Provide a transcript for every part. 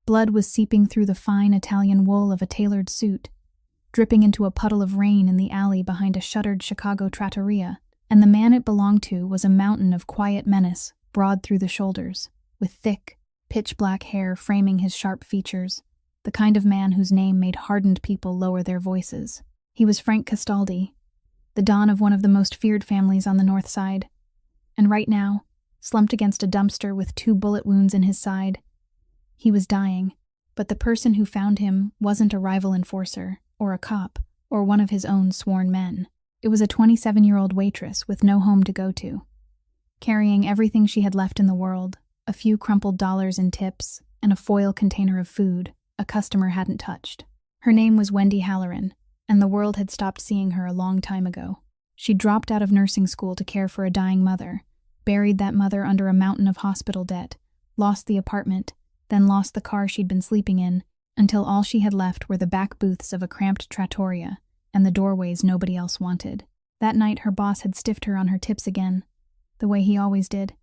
Blood was seeping through the fine Italian wool of a tailored suit, dripping into a puddle of rain in the alley behind a shuttered Chicago trattoria, and the man it belonged to was a mountain of quiet menace, broad through the shoulders, with thick, pitch-black hair framing his sharp features, the kind of man whose name made hardened people lower their voices. He was Frank Castaldi, the don of one of the most feared families on the North Side, and right now, slumped against a dumpster with 2 bullet wounds in his side, he was dying, but the person who found him wasn't a rival enforcer, or a cop, or one of his own sworn men. It was a 27-year-old waitress with no home to go to, carrying everything she had left in the world, a few crumpled dollars in tips, and a foil container of food a customer hadn't touched. Her name was Wendy Halloran, and the world had stopped seeing her a long time ago. She dropped out of nursing school to care for a dying mother, buried that mother under a mountain of hospital debt, lost the apartment, then lost the car she'd been sleeping in, until all she had left were the back booths of a cramped trattoria and the doorways nobody else wanted. That night her boss had stiffed her on her tips again, the way he always did,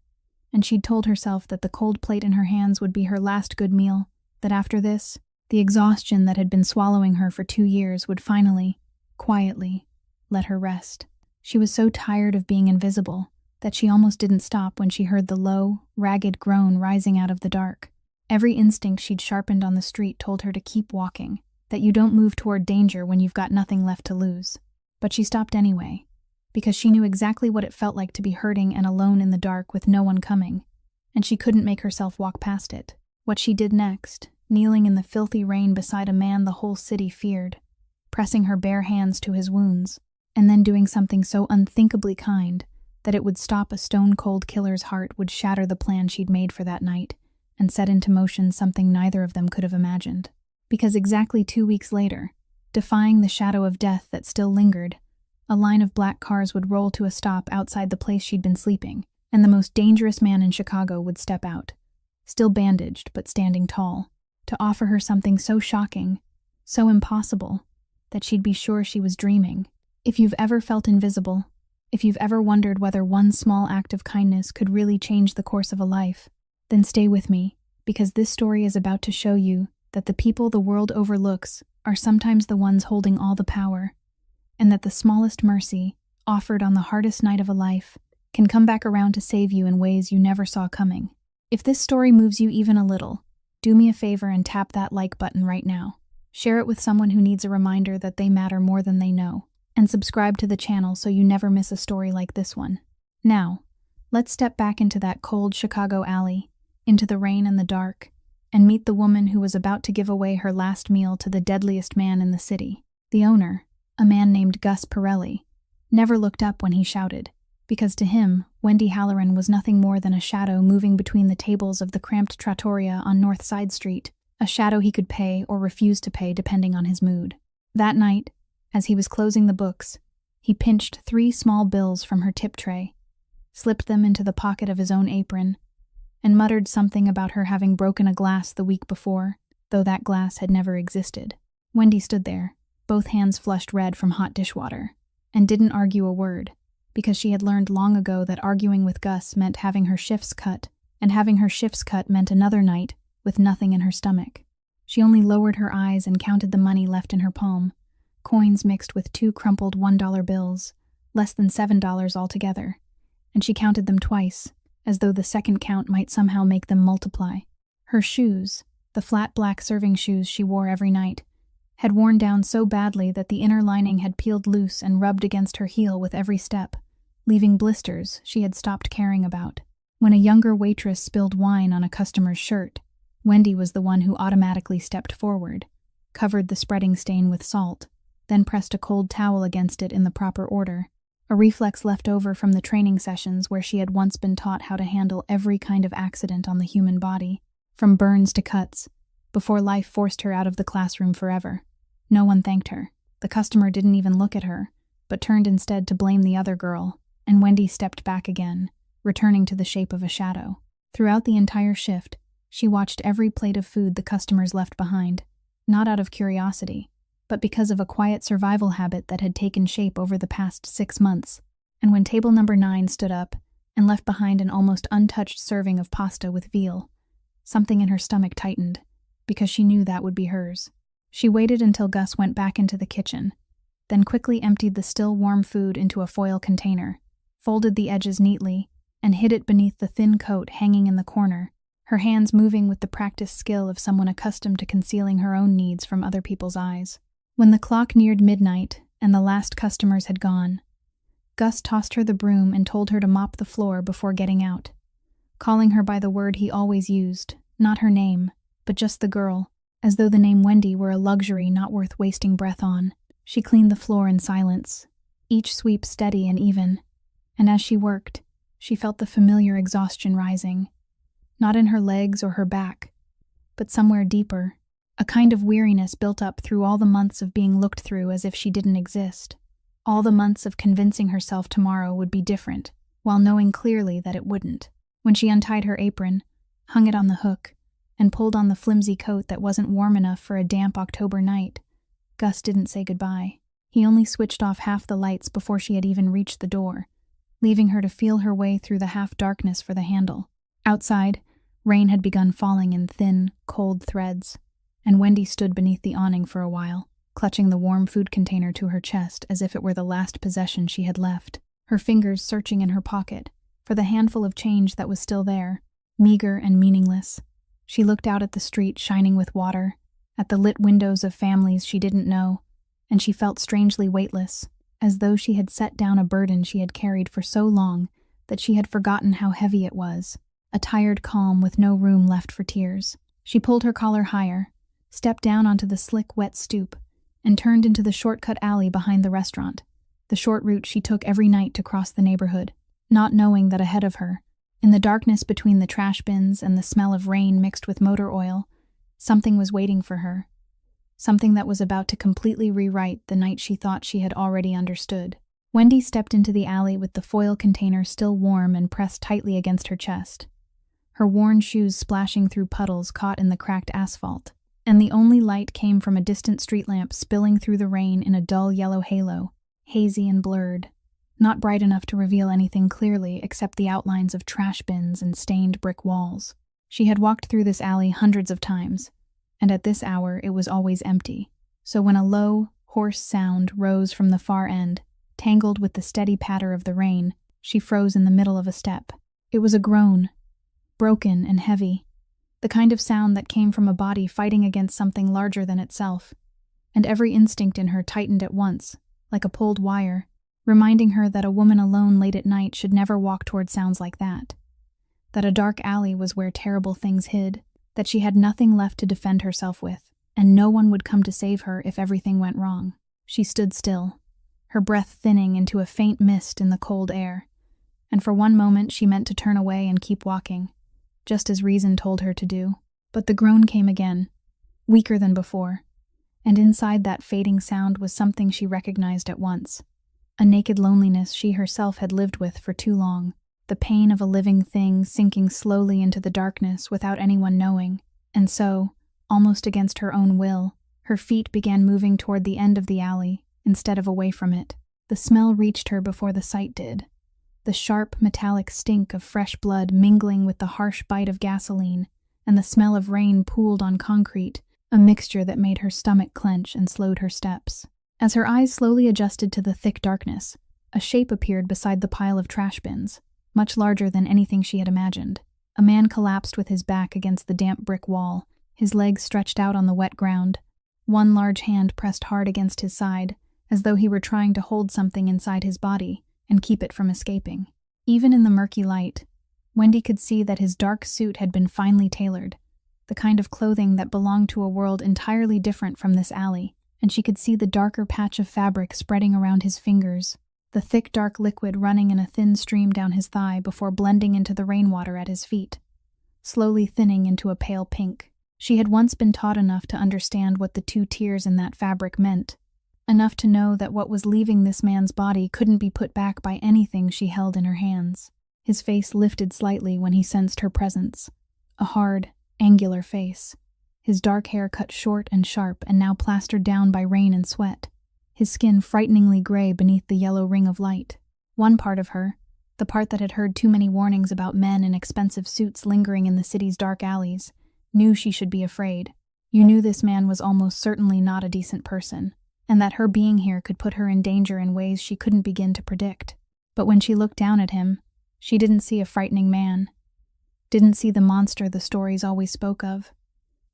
and she'd told herself that the cold plate in her hands would be her last good meal, that after this, the exhaustion that had been swallowing her for 2 years would finally, quietly, let her rest. She was so tired of being invisible that she almost didn't stop when she heard the low, ragged groan rising out of the dark. Every instinct she'd sharpened on the street told her to keep walking, that you don't move toward danger when you've got nothing left to lose. But she stopped anyway, because she knew exactly what it felt like to be hurting and alone in the dark with no one coming, and she couldn't make herself walk past it. What she did next, kneeling in the filthy rain beside a man the whole city feared, pressing her bare hands to his wounds, and then doing something so unthinkably kind that it would stop a stone-cold killer's heart, would shatter the plan she'd made for that night, and set into motion something neither of them could have imagined. Because exactly 2 weeks later, defying the shadow of death that still lingered, a line of black cars would roll to a stop outside the place she'd been sleeping, and the most dangerous man in Chicago would step out, still bandaged but standing tall, to offer her something so shocking, so impossible, that she'd be sure she was dreaming. If you've ever felt invisible, if you've ever wondered whether one small act of kindness could really change the course of a life, then stay with me, because this story is about to show you that the people the world overlooks are sometimes the ones holding all the power, and that the smallest mercy, offered on the hardest night of a life, can come back around to save you in ways you never saw coming. If this story moves you even a little, do me a favor and tap that like button right now. Share it with someone who needs a reminder that they matter more than they know, and subscribe to the channel so you never miss a story like this one. Now, let's step back into that cold Chicago alley, into the rain and the dark, and meet the woman who was about to give away her last meal to the deadliest man in the city. The owner, a man named Gus Pirelli, never looked up when he shouted, because to him, Wendy Halloran was nothing more than a shadow moving between the tables of the cramped trattoria on North Side Street, a shadow he could pay or refuse to pay depending on his mood. That night, as he was closing the books, he pinched 3 small bills from her tip tray, slipped them into the pocket of his own apron, and muttered something about her having broken a glass the week before, though that glass had never existed. Wendy stood there, both hands flushed red from hot dishwater, and didn't argue a word, because she had learned long ago that arguing with Gus meant having her shifts cut, and having her shifts cut meant another night with nothing in her stomach. She only lowered her eyes and counted the money left in her palm, coins mixed with 2 crumpled $1 bills, less than $7 altogether, and she counted them twice, as though the second count might somehow make them multiply. Her shoes, the flat black serving shoes she wore every night, had worn down so badly that the inner lining had peeled loose and rubbed against her heel with every step, leaving blisters she had stopped caring about. When a younger waitress spilled wine on a customer's shirt, Wendy was the one who automatically stepped forward, covered the spreading stain with salt, then pressed a cold towel against it in the proper order, a reflex left over from the training sessions where she had once been taught how to handle every kind of accident on the human body, from burns to cuts, before life forced her out of the classroom forever. No one thanked her. The customer didn't even look at her, but turned instead to blame the other girl, and Wendy stepped back again, returning to the shape of a shadow. Throughout the entire shift, she watched every plate of food the customers left behind, not out of curiosity, but because of a quiet survival habit that had taken shape over the past 6 months. And when table number 9 stood up and left behind an almost untouched serving of pasta with veal, something in her stomach tightened, because she knew that would be hers. She waited until Gus went back into the kitchen, then quickly emptied the still warm food into a foil container, folded the edges neatly, and hid it beneath the thin coat hanging in the corner, her hands moving with the practiced skill of someone accustomed to concealing her own needs from other people's eyes. When the clock neared midnight and the last customers had gone, Gus tossed her the broom and told her to mop the floor before getting out, calling her by the word he always used, not her name, but just the girl, as though the name Wendy were a luxury not worth wasting breath on. She cleaned the floor in silence, each sweep steady and even, and as she worked, she felt the familiar exhaustion rising, not in her legs or her back, but somewhere deeper. A kind of weariness built up through all the months of being looked through as if she didn't exist, all the months of convincing herself tomorrow would be different, while knowing clearly that it wouldn't. When she untied her apron, hung it on the hook, and pulled on the flimsy coat that wasn't warm enough for a damp October night, Gus didn't say goodbye. He only switched off half the lights before she had even reached the door, leaving her to feel her way through the half-darkness for the handle. Outside, rain had begun falling in thin, cold threads, and Wendy stood beneath the awning for a while, clutching the warm food container to her chest as if it were the last possession she had left, her fingers searching in her pocket for the handful of change that was still there, meager and meaningless. She looked out at the street shining with water, at the lit windows of families she didn't know, and she felt strangely weightless, as though she had set down a burden she had carried for so long that she had forgotten how heavy it was, a tired calm with no room left for tears. She pulled her collar higher, stepped down onto the slick, wet stoop, and turned into the shortcut alley behind the restaurant, the short route she took every night to cross the neighborhood, not knowing that ahead of her, in the darkness between the trash bins and the smell of rain mixed with motor oil, something was waiting for her, something that was about to completely rewrite the night she thought she had already understood. Wendy stepped into the alley with the foil container still warm and pressed tightly against her chest, her worn shoes splashing through puddles caught in the cracked asphalt, and the only light came from a distant street lamp spilling through the rain in a dull yellow halo, hazy and blurred, not bright enough to reveal anything clearly except the outlines of trash bins and stained brick walls. She had walked through this alley hundreds of times, and at this hour it was always empty, so when a low, hoarse sound rose from the far end, tangled with the steady patter of the rain, she froze in the middle of a step. It was a groan, broken and heavy, the kind of sound that came from a body fighting against something larger than itself, and every instinct in her tightened at once, like a pulled wire, reminding her that a woman alone late at night should never walk toward sounds like that a dark alley was where terrible things hid, that she had nothing left to defend herself with, and no one would come to save her if everything went wrong. She stood still, her breath thinning into a faint mist in the cold air, and for one moment she meant to turn away and keep walking, just as reason told her to do. But the groan came again, weaker than before, and inside that fading sound was something she recognized at once, a naked loneliness she herself had lived with for too long, the pain of a living thing sinking slowly into the darkness without anyone knowing, and so, almost against her own will, her feet began moving toward the end of the alley instead of away from it. The smell reached her before the sight did, the sharp, metallic stink of fresh blood mingling with the harsh bite of gasoline, and the smell of rain pooled on concrete, a mixture that made her stomach clench and slowed her steps. As her eyes slowly adjusted to the thick darkness, a shape appeared beside the pile of trash bins, much larger than anything she had imagined. A man collapsed with his back against the damp brick wall, his legs stretched out on the wet ground, one large hand pressed hard against his side, as though he were trying to hold something inside his body and keep it from escaping. Even in the murky light, Wendy could see that his dark suit had been finely tailored, the kind of clothing that belonged to a world entirely different from this alley, and she could see the darker patch of fabric spreading around his fingers, the thick dark liquid running in a thin stream down his thigh before blending into the rainwater at his feet, slowly thinning into a pale pink. She had once been taught enough to understand what the two tears in that fabric meant, enough to know that what was leaving this man's body couldn't be put back by anything she held in her hands. His face lifted slightly when he sensed her presence, a hard, angular face, his dark hair cut short and sharp and now plastered down by rain and sweat, his skin frighteningly gray beneath the yellow ring of light. One part of her, the part that had heard too many warnings about men in expensive suits lingering in the city's dark alleys, knew she should be afraid. You knew this man was almost certainly not a decent person, and that her being here could put her in danger in ways she couldn't begin to predict. But when she looked down at him, she didn't see a frightening man, didn't see the monster the stories always spoke of,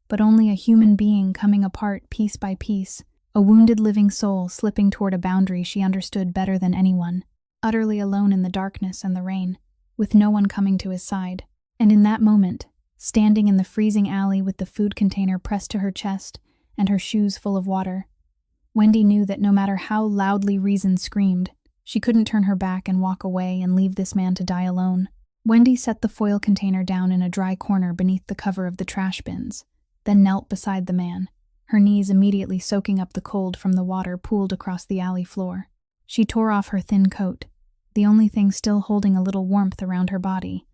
but only a human being coming apart piece by piece, a wounded living soul slipping toward a boundary she understood better than anyone, utterly alone in the darkness and the rain, with no one coming to his side. And in that moment, standing in the freezing alley with the food container pressed to her chest and her shoes full of water, Wendy knew that no matter how loudly reason screamed, she couldn't turn her back and walk away and leave this man to die alone. Wendy set the foil container down in a dry corner beneath the cover of the trash bins, then knelt beside the man, her knees immediately soaking up the cold from the water pooled across the alley floor. She tore off her thin coat, the only thing still holding a little warmth around her body,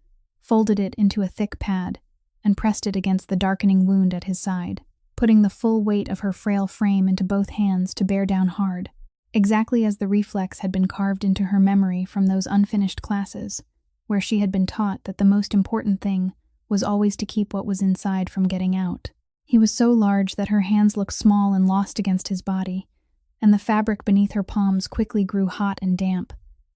folded it into a thick pad, and pressed it against the darkening wound at his side, putting the full weight of her frail frame into both hands to bear down hard, exactly as the reflex had been carved into her memory from those unfinished classes, where she had been taught that the most important thing was always to keep what was inside from getting out. He was so large that her hands looked small and lost against his body, and the fabric beneath her palms quickly grew hot and damp,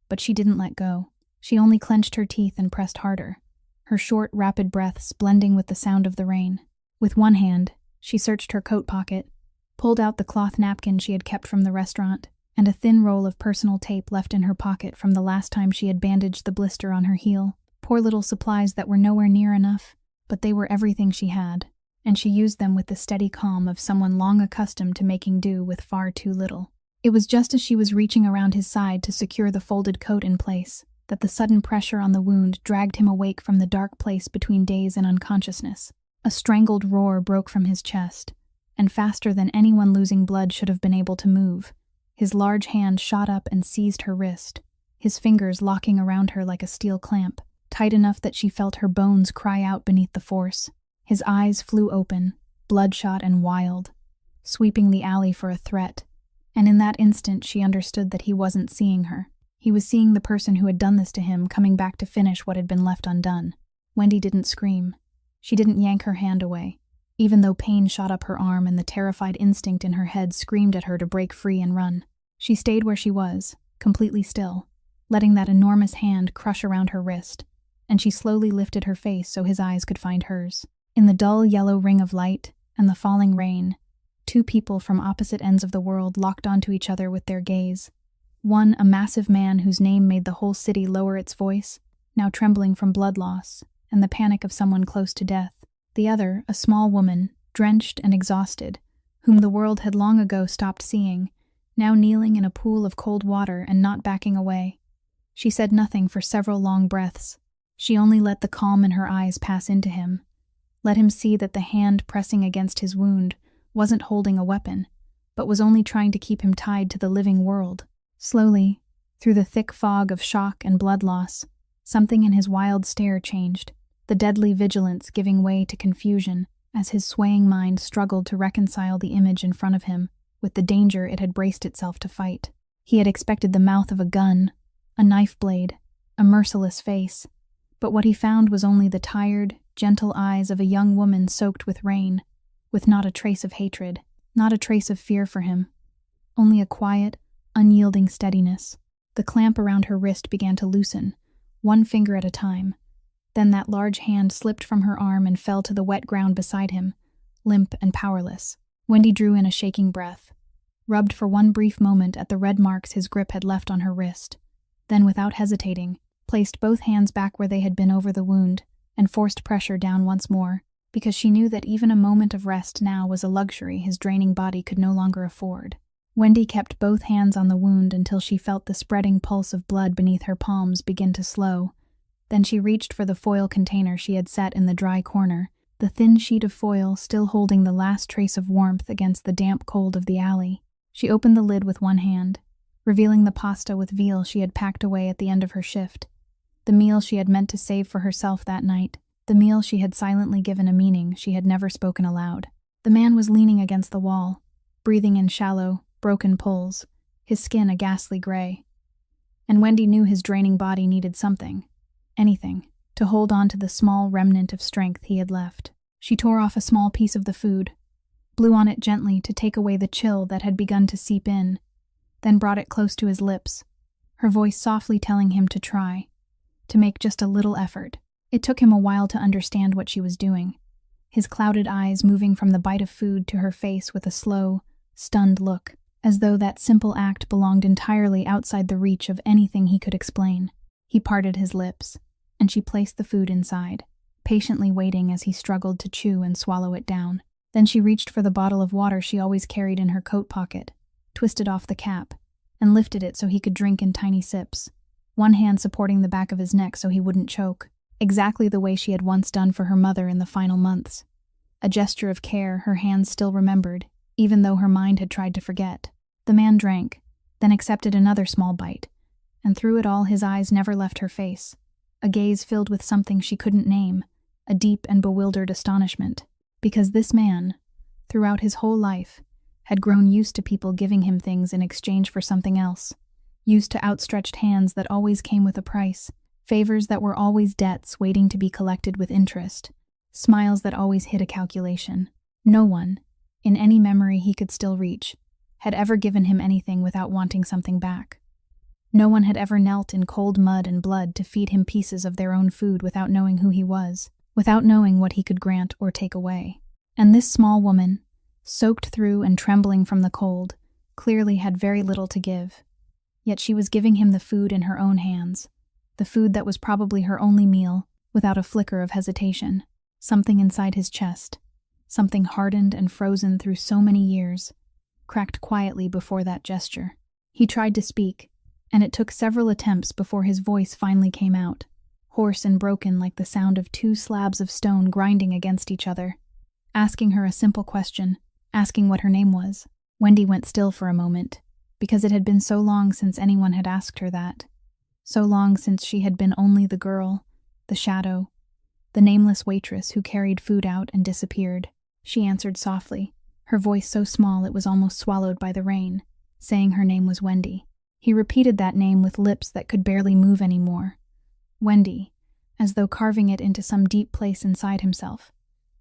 but she didn't let go. She only clenched her teeth and pressed harder, her short, rapid breaths blending with the sound of the rain. With one hand, she searched her coat pocket, pulled out the cloth napkin she had kept from the restaurant, and a thin roll of personal tape left in her pocket from the last time she had bandaged the blister on her heel. Poor little supplies that were nowhere near enough, but they were everything she had, and she used them with the steady calm of someone long accustomed to making do with far too little. It was just as she was reaching around his side to secure the folded coat in place that the sudden pressure on the wound dragged him awake from the dark place between daze and unconsciousness. A strangled roar broke from his chest, and faster than anyone losing blood should have been able to move, his large hand shot up and seized her wrist, his fingers locking around her like a steel clamp, tight enough that she felt her bones cry out beneath the force. His eyes flew open, bloodshot and wild, sweeping the alley for a threat, and in that instant she understood that he wasn't seeing her. He was seeing the person who had done this to him coming back to finish what had been left undone. Wendy didn't scream. She didn't yank her hand away, even though pain shot up her arm and the terrified instinct in her head screamed at her to break free and run. She stayed where she was, completely still, letting that enormous hand crush around her wrist, and she slowly lifted her face so his eyes could find hers. In the dull yellow ring of light and the falling rain, two people from opposite ends of the world locked onto each other with their gaze. One, a massive man whose name made the whole city lower its voice, now trembling from blood loss and the panic of someone close to death. The other, a small woman, drenched and exhausted, whom the world had long ago stopped seeing, now kneeling in a pool of cold water and not backing away. She said nothing for several long breaths. She only let the calm in her eyes pass into him, let him see that the hand pressing against his wound wasn't holding a weapon, but was only trying to keep him tied to the living world. Slowly, through the thick fog of shock and blood loss, something in his wild stare changed, the deadly vigilance giving way to confusion as his swaying mind struggled to reconcile the image in front of him with the danger it had braced itself to fight. He had expected the mouth of a gun, a knife blade, a merciless face, but what he found was only the tired, gentle eyes of a young woman soaked with rain, with not a trace of hatred, not a trace of fear for him, only a quiet, unyielding steadiness. The clamp around her wrist began to loosen, one finger at a time. Then that large hand slipped from her arm and fell to the wet ground beside him, limp and powerless. Wendy drew in a shaking breath, rubbed for one brief moment at the red marks his grip had left on her wrist, then without hesitating, placed both hands back where they had been over the wound and forced pressure down once more, because she knew that even a moment of rest now was a luxury his draining body could no longer afford. Wendy kept both hands on the wound until she felt the spreading pulse of blood beneath her palms begin to slow. Then she reached for the foil container she had set in the dry corner, the thin sheet of foil still holding the last trace of warmth against the damp cold of the alley. She opened the lid with one hand, revealing the pasta with veal she had packed away at the end of her shift, the meal she had meant to save for herself that night, the meal she had silently given a meaning she had never spoken aloud. The man was leaning against the wall, breathing in shallow, broken pulls, his skin a ghastly gray. And Wendy knew his draining body needed something, anything, to hold on to the small remnant of strength he had left. She tore off a small piece of the food, blew on it gently to take away the chill that had begun to seep in, then brought it close to his lips, her voice softly telling him to try, to make just a little effort. It took him a while to understand what she was doing, his clouded eyes moving from the bite of food to her face with a slow, stunned look, as though that simple act belonged entirely outside the reach of anything he could explain. He parted his lips, and she placed the food inside, patiently waiting as he struggled to chew and swallow it down. Then she reached for the bottle of water she always carried in her coat pocket, twisted off the cap, and lifted it so he could drink in tiny sips, one hand supporting the back of his neck so he wouldn't choke, exactly the way she had once done for her mother in the final months. A gesture of care her hands still remembered, even though her mind had tried to forget. The man drank, then accepted another small bite, and through it all his eyes never left her face, a gaze filled with something she couldn't name, a deep and bewildered astonishment. Because this man, throughout his whole life, had grown used to people giving him things in exchange for something else, used to outstretched hands that always came with a price, favors that were always debts waiting to be collected with interest, smiles that always hid a calculation. No one, in any memory he could still reach, had ever given him anything without wanting something back. No one had ever knelt in cold mud and blood to feed him pieces of their own food without knowing who he was, without knowing what he could grant or take away. And this small woman, soaked through and trembling from the cold, clearly had very little to give. Yet she was giving him the food in her own hands, the food that was probably her only meal, without a flicker of hesitation. Something inside his chest, something hardened and frozen through so many years, cracked quietly before that gesture. He tried to speak, and it took several attempts before his voice finally came out, hoarse and broken like the sound of two slabs of stone grinding against each other. Asking her a simple question, asking what her name was. Wendy went still for a moment, because it had been so long since anyone had asked her that. So long since she had been only the girl, the shadow, the nameless waitress who carried food out and disappeared. She answered softly, her voice so small it was almost swallowed by the rain, saying her name was Wendy. He repeated that name with lips that could barely move anymore. Wendy, as though carving it into some deep place inside himself.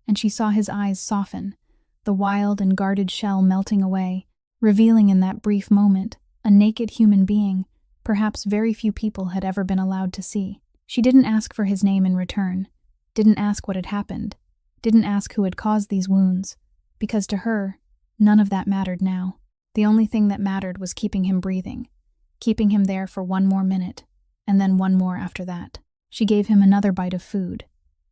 And she saw his eyes soften, the wild and guarded shell melting away, revealing in that brief moment a naked human being perhaps very few people had ever been allowed to see. She didn't ask for his name in return, didn't ask what had happened, didn't ask who had caused these wounds, because to her, none of that mattered now. The only thing that mattered was keeping him breathing, keeping him there for one more minute, and then one more after that. She gave him another bite of food,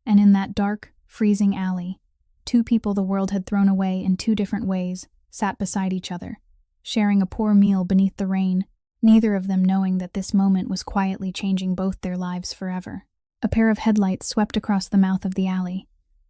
and in that dark, freezing alley, two people the world had thrown away in two different ways sat beside each other, sharing a poor meal beneath the rain, neither of them knowing that this moment was quietly changing both their lives forever. A pair of headlights swept across the mouth of the alley,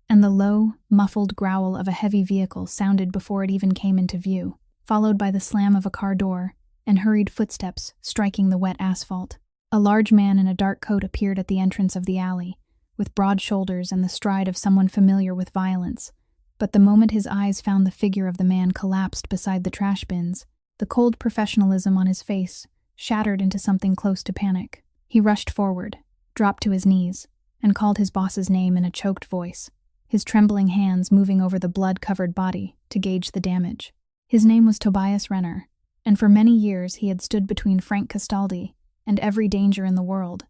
and the low, muffled growl of a heavy vehicle sounded before it even came into view, followed by the slam of a car door and hurried footsteps striking the wet asphalt. A large man in a dark coat appeared at the entrance of the alley, with broad shoulders and the stride of someone familiar with violence. But the moment his eyes found the figure of the man collapsed beside the trash bins, the cold professionalism on his face shattered into something close to panic. He rushed forward, dropped to his knees, and called his boss's name in a choked voice, his trembling hands moving over the blood-covered body to gauge the damage. His name was Tobias Renner, and for many years he had stood between Frank Castaldi and every danger in the world.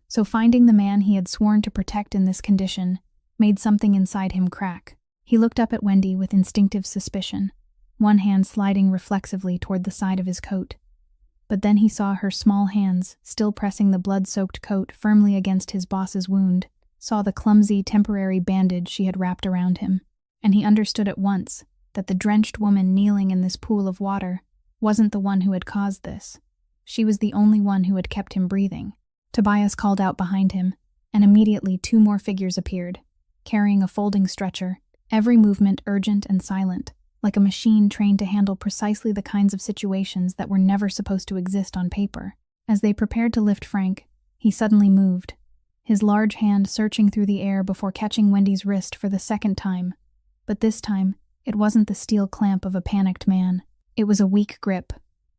So finding the man he had sworn to protect in this condition made something inside him crack. He looked up at Wendy with instinctive suspicion, one hand sliding reflexively toward the side of his coat. But then he saw her small hands still pressing the blood-soaked coat firmly against his boss's wound, saw the clumsy, temporary bandage she had wrapped around him, and he understood at once that the drenched woman kneeling in this pool of water wasn't the one who had caused this. She was the only one who had kept him breathing. Tobias called out behind him, and immediately two more figures appeared, carrying a folding stretcher, every movement urgent and silent, like a machine trained to handle precisely the kinds of situations that were never supposed to exist on paper. As they prepared to lift Frank, he suddenly moved, his large hand searching through the air before catching Wendy's wrist for the second time. But this time, it wasn't the steel clamp of a panicked man. It was a weak grip,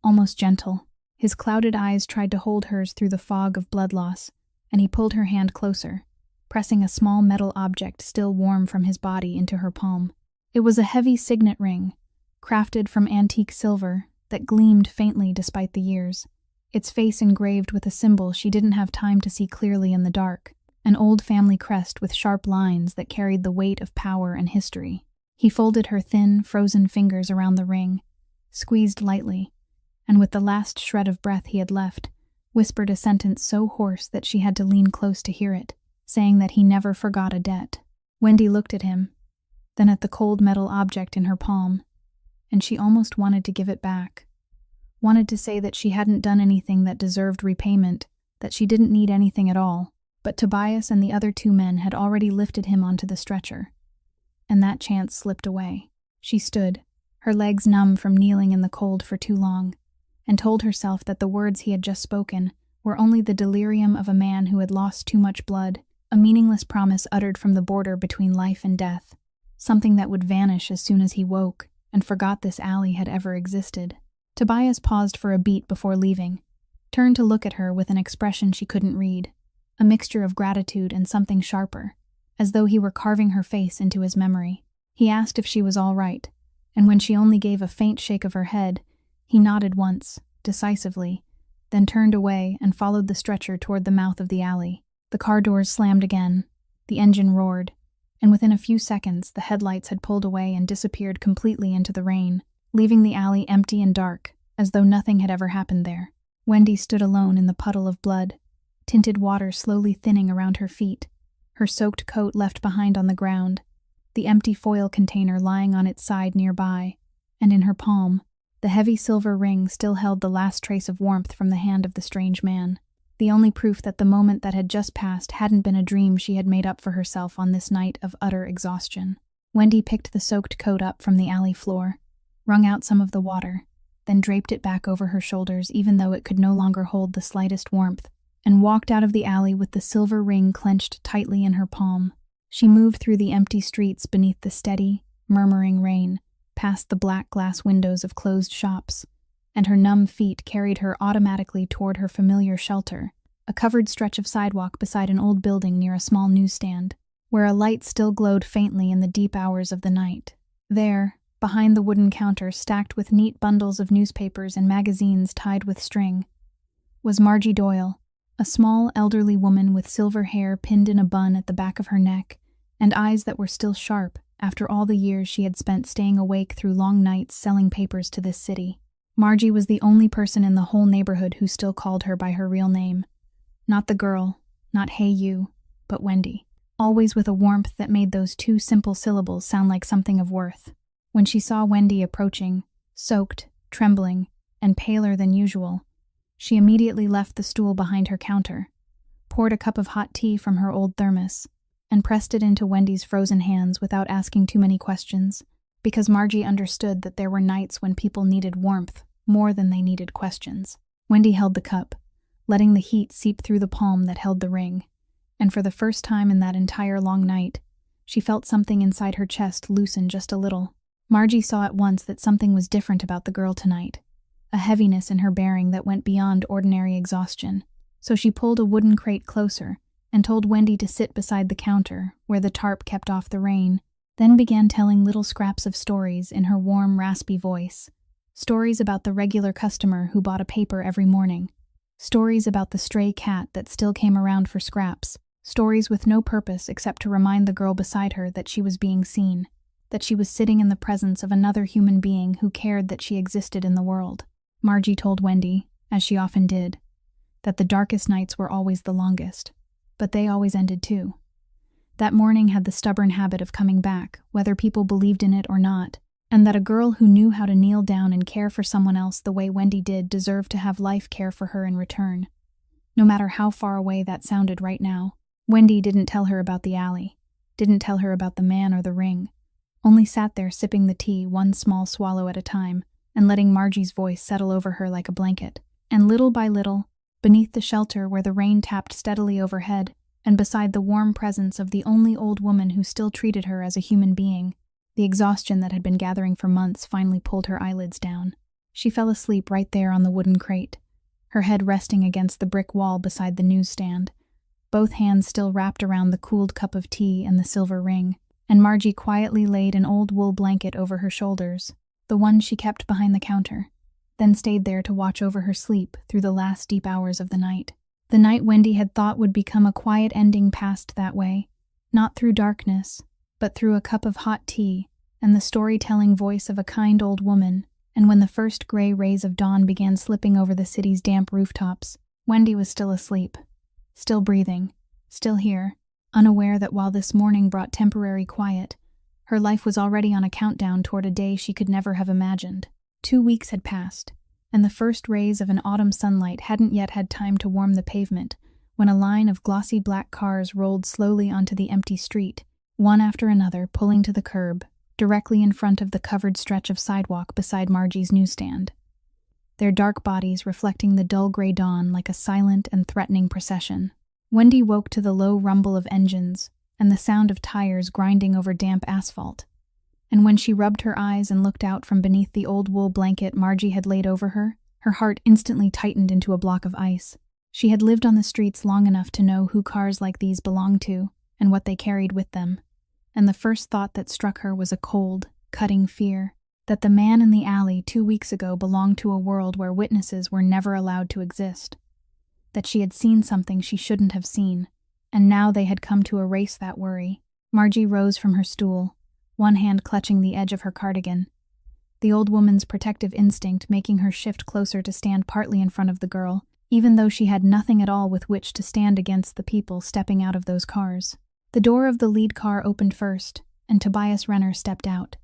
almost gentle. His clouded eyes tried to hold hers through the fog of blood loss, and he pulled her hand closer, pressing a small metal object still warm from his body into her palm. It was a heavy signet ring, crafted from antique silver, that gleamed faintly despite the years, its face engraved with a symbol she didn't have time to see clearly in the dark, an old family crest with sharp lines that carried the weight of power and history. He folded her thin, frozen fingers around the ring, squeezed lightly, and with the last shred of breath he had left, whispered a sentence so hoarse that she had to lean close to hear it, saying that he never forgot a debt. Wendy looked at him, then at the cold metal object in her palm, and she almost wanted to give it back. Wanted to say that she hadn't done anything that deserved repayment, that she didn't need anything at all, but Tobias and the other two men had already lifted him onto the stretcher. And that chance slipped away. She stood, her legs numb from kneeling in the cold for too long, and told herself that the words he had just spoken were only the delirium of a man who had lost too much blood, a meaningless promise uttered from the border between life and death, something that would vanish as soon as he woke and forgot this alley had ever existed. Tobias paused for a beat before leaving, turned to look at her with an expression she couldn't read, a mixture of gratitude and something sharper, as though he were carving her face into his memory. He asked if she was all right, and when she only gave a faint shake of her head, he nodded once, decisively, then turned away and followed the stretcher toward the mouth of the alley. The car doors slammed again, the engine roared, and within a few seconds the headlights had pulled away and disappeared completely into the rain, leaving the alley empty and dark, as though nothing had ever happened there. Wendy stood alone in the puddle of blood, tinted water slowly thinning around her feet, her soaked coat left behind on the ground, the empty foil container lying on its side nearby, and in her palm, the heavy silver ring still held the last trace of warmth from the hand of the strange man, the only proof that the moment that had just passed hadn't been a dream she had made up for herself on this night of utter exhaustion. Wendy picked the soaked coat up from the alley floor, wrung out some of the water, then draped it back over her shoulders even though it could no longer hold the slightest warmth, and walked out of the alley with the silver ring clenched tightly in her palm. She moved through the empty streets beneath the steady, murmuring rain, past the black glass windows of closed shops, and her numb feet carried her automatically toward her familiar shelter, a covered stretch of sidewalk beside an old building near a small newsstand, where a light still glowed faintly in the deep hours of the night. There, behind the wooden counter stacked with neat bundles of newspapers and magazines tied with string, was Margie Doyle, a small, elderly woman with silver hair pinned in a bun at the back of her neck, and eyes that were still sharp after all the years she had spent staying awake through long nights selling papers to this city. Margie was the only person in the whole neighborhood who still called her by her real name. Not the girl, not hey you, but Wendy, always with a warmth that made those two simple syllables sound like something of worth. When she saw Wendy approaching, soaked, trembling, and paler than usual, she immediately left the stool behind her counter, poured a cup of hot tea from her old thermos, and pressed it into Wendy's frozen hands without asking too many questions, because Margie understood that there were nights when people needed warmth more than they needed questions. Wendy held the cup, letting the heat seep through the palm that held the ring, and for the first time in that entire long night, she felt something inside her chest loosen just a little. Margie saw at once that something was different about the girl tonight, a heaviness in her bearing that went beyond ordinary exhaustion, so she pulled a wooden crate closer and told Wendy to sit beside the counter where the tarp kept off the rain, then began telling little scraps of stories in her warm, raspy voice. Stories about the regular customer who bought a paper every morning. Stories about the stray cat that still came around for scraps. Stories with no purpose except to remind the girl beside her that she was being seen, that she was sitting in the presence of another human being who cared that she existed in the world. Margie told Wendy, as she often did, that the darkest nights were always the longest, but they always ended too. That morning had the stubborn habit of coming back, whether people believed in it or not, and that a girl who knew how to kneel down and care for someone else the way Wendy did deserved to have life care for her in return, no matter how far away that sounded right now. Wendy didn't tell her about the alley, didn't tell her about the man or the ring, only sat there sipping the tea one small swallow at a time and letting Margie's voice settle over her like a blanket. And little by little, beneath the shelter where the rain tapped steadily overhead, and beside the warm presence of the only old woman who still treated her as a human being, the exhaustion that had been gathering for months finally pulled her eyelids down. She fell asleep right there on the wooden crate, her head resting against the brick wall beside the newsstand, both hands still wrapped around the cooled cup of tea and the silver ring. and Margie quietly laid an old wool blanket over her shoulders, the one she kept behind the counter, then stayed there to watch over her sleep through the last deep hours of the night. The night Wendy had thought would become a quiet ending passed that way, not through darkness, but through a cup of hot tea and the storytelling voice of a kind old woman. And when the first gray rays of dawn began slipping over the city's damp rooftops, Wendy was still asleep, still breathing, still here, unaware that while this morning brought temporary quiet, her life was already on a countdown toward a day she could never have imagined. 2 weeks had passed, and the first rays of an autumn sunlight hadn't yet had time to warm the pavement when a line of glossy black cars rolled slowly onto the empty street, one after another pulling to the curb, directly in front of the covered stretch of sidewalk beside Margie's newsstand, their dark bodies reflecting the dull gray dawn like a silent and threatening procession. Wendy woke to the low rumble of engines and the sound of tires grinding over damp asphalt, and when she rubbed her eyes and looked out from beneath the old wool blanket Margie had laid over her, her heart instantly tightened into a block of ice. She had lived on the streets long enough to know who cars like these belonged to and what they carried with them, and the first thought that struck her was a cold, cutting fear that the man in the alley 2 weeks ago belonged to a world where witnesses were never allowed to exist, that she had seen something she shouldn't have seen, and now they had come to erase that worry. Margie rose from her stool, one hand clutching the edge of her cardigan, the old woman's protective instinct making her shift closer to stand partly in front of the girl, even though she had nothing at all with which to stand against the people stepping out of those cars. The door of the lead car opened first, and Tobias Renner stepped out,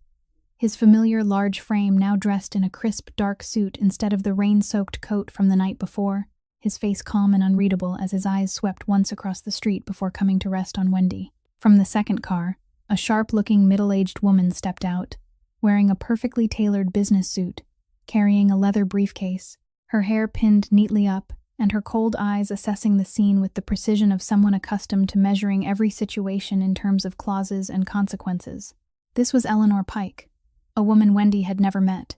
his familiar large frame now dressed in a crisp dark suit instead of the rain-soaked coat from the night before, his face calm and unreadable as his eyes swept once across the street before coming to rest on Wendy. From the second car, a sharp-looking middle-aged woman stepped out, wearing a perfectly tailored business suit, carrying a leather briefcase, her hair pinned neatly up, and her cold eyes assessing the scene with the precision of someone accustomed to measuring every situation in terms of clauses and consequences. This was Eleanor Pike, a woman Wendy had never met,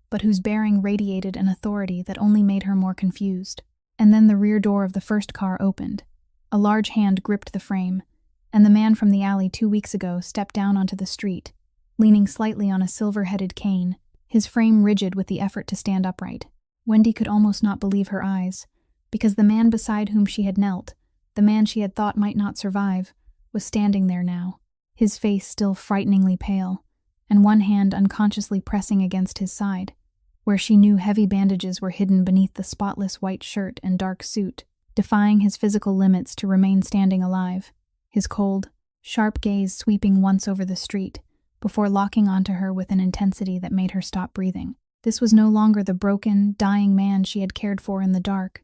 but whose bearing radiated an authority that only made her more confused. And then the rear door of the first car opened. A large hand gripped the frame, and the man from the alley 2 weeks ago stepped down onto the street, leaning slightly on a silver-headed cane, his frame rigid with the effort to stand upright. Wendy could almost not believe her eyes, because the man beside whom she had knelt, the man she had thought might not survive, was standing there now, his face still frighteningly pale, and one hand unconsciously pressing against his side, where she knew heavy bandages were hidden beneath the spotless white shirt and dark suit, defying his physical limits to remain standing alive, his cold, sharp gaze sweeping once over the street, before locking onto her with an intensity that made her stop breathing. This was no longer the broken, dying man she had cared for in the dark,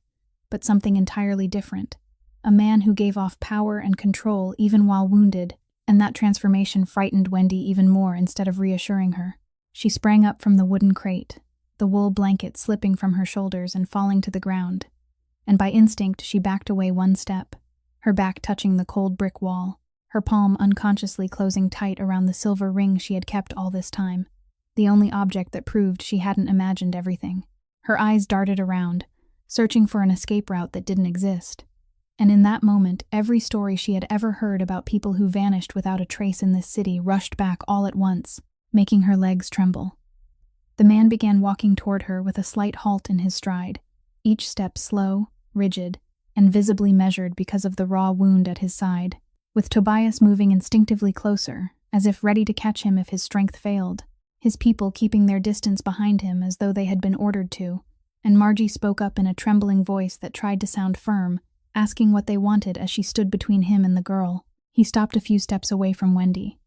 but something entirely different, a man who gave off power and control even while wounded, and that transformation frightened Wendy even more instead of reassuring her. She sprang up from the wooden crate, the wool blanket slipping from her shoulders and falling to the ground, and by instinct she backed away one step, her back touching the cold brick wall, her palm unconsciously closing tight around the silver ring she had kept all this time, the only object that proved she hadn't imagined everything. Her eyes darted around, searching for an escape route that didn't exist. And in that moment, every story she had ever heard about people who vanished without a trace in this city rushed back all at once, making her legs tremble. The man began walking toward her with a slight halt in his stride, each step slow, rigid, and visibly measured because of the raw wound at his side, with Tobias moving instinctively closer, as if ready to catch him if his strength failed, his people keeping their distance behind him as though they had been ordered to, and Margie spoke up in a trembling voice that tried to sound firm, asking what they wanted as she stood between him and the girl. He stopped a few steps away from Wendy,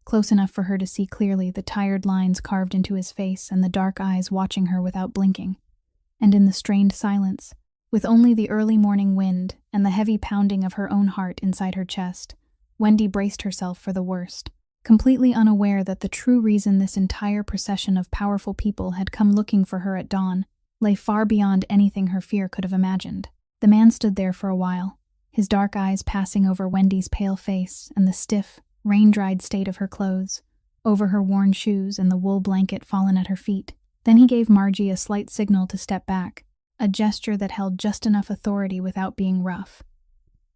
close enough for her to see clearly the tired lines carved into his face and the dark eyes watching her without blinking. And in the strained silence, with only the early morning wind and the heavy pounding of her own heart inside her chest, Wendy braced herself for the worst, completely unaware that the true reason this entire procession of powerful people had come looking for her at dawn lay far beyond anything her fear could have imagined. The man stood there for a while, his dark eyes passing over Wendy's pale face and the stiff, rain-dried state of her clothes, over her worn shoes and the wool blanket fallen at her feet. Then he gave Margie a slight signal to step back, a gesture that held just enough authority without being rough.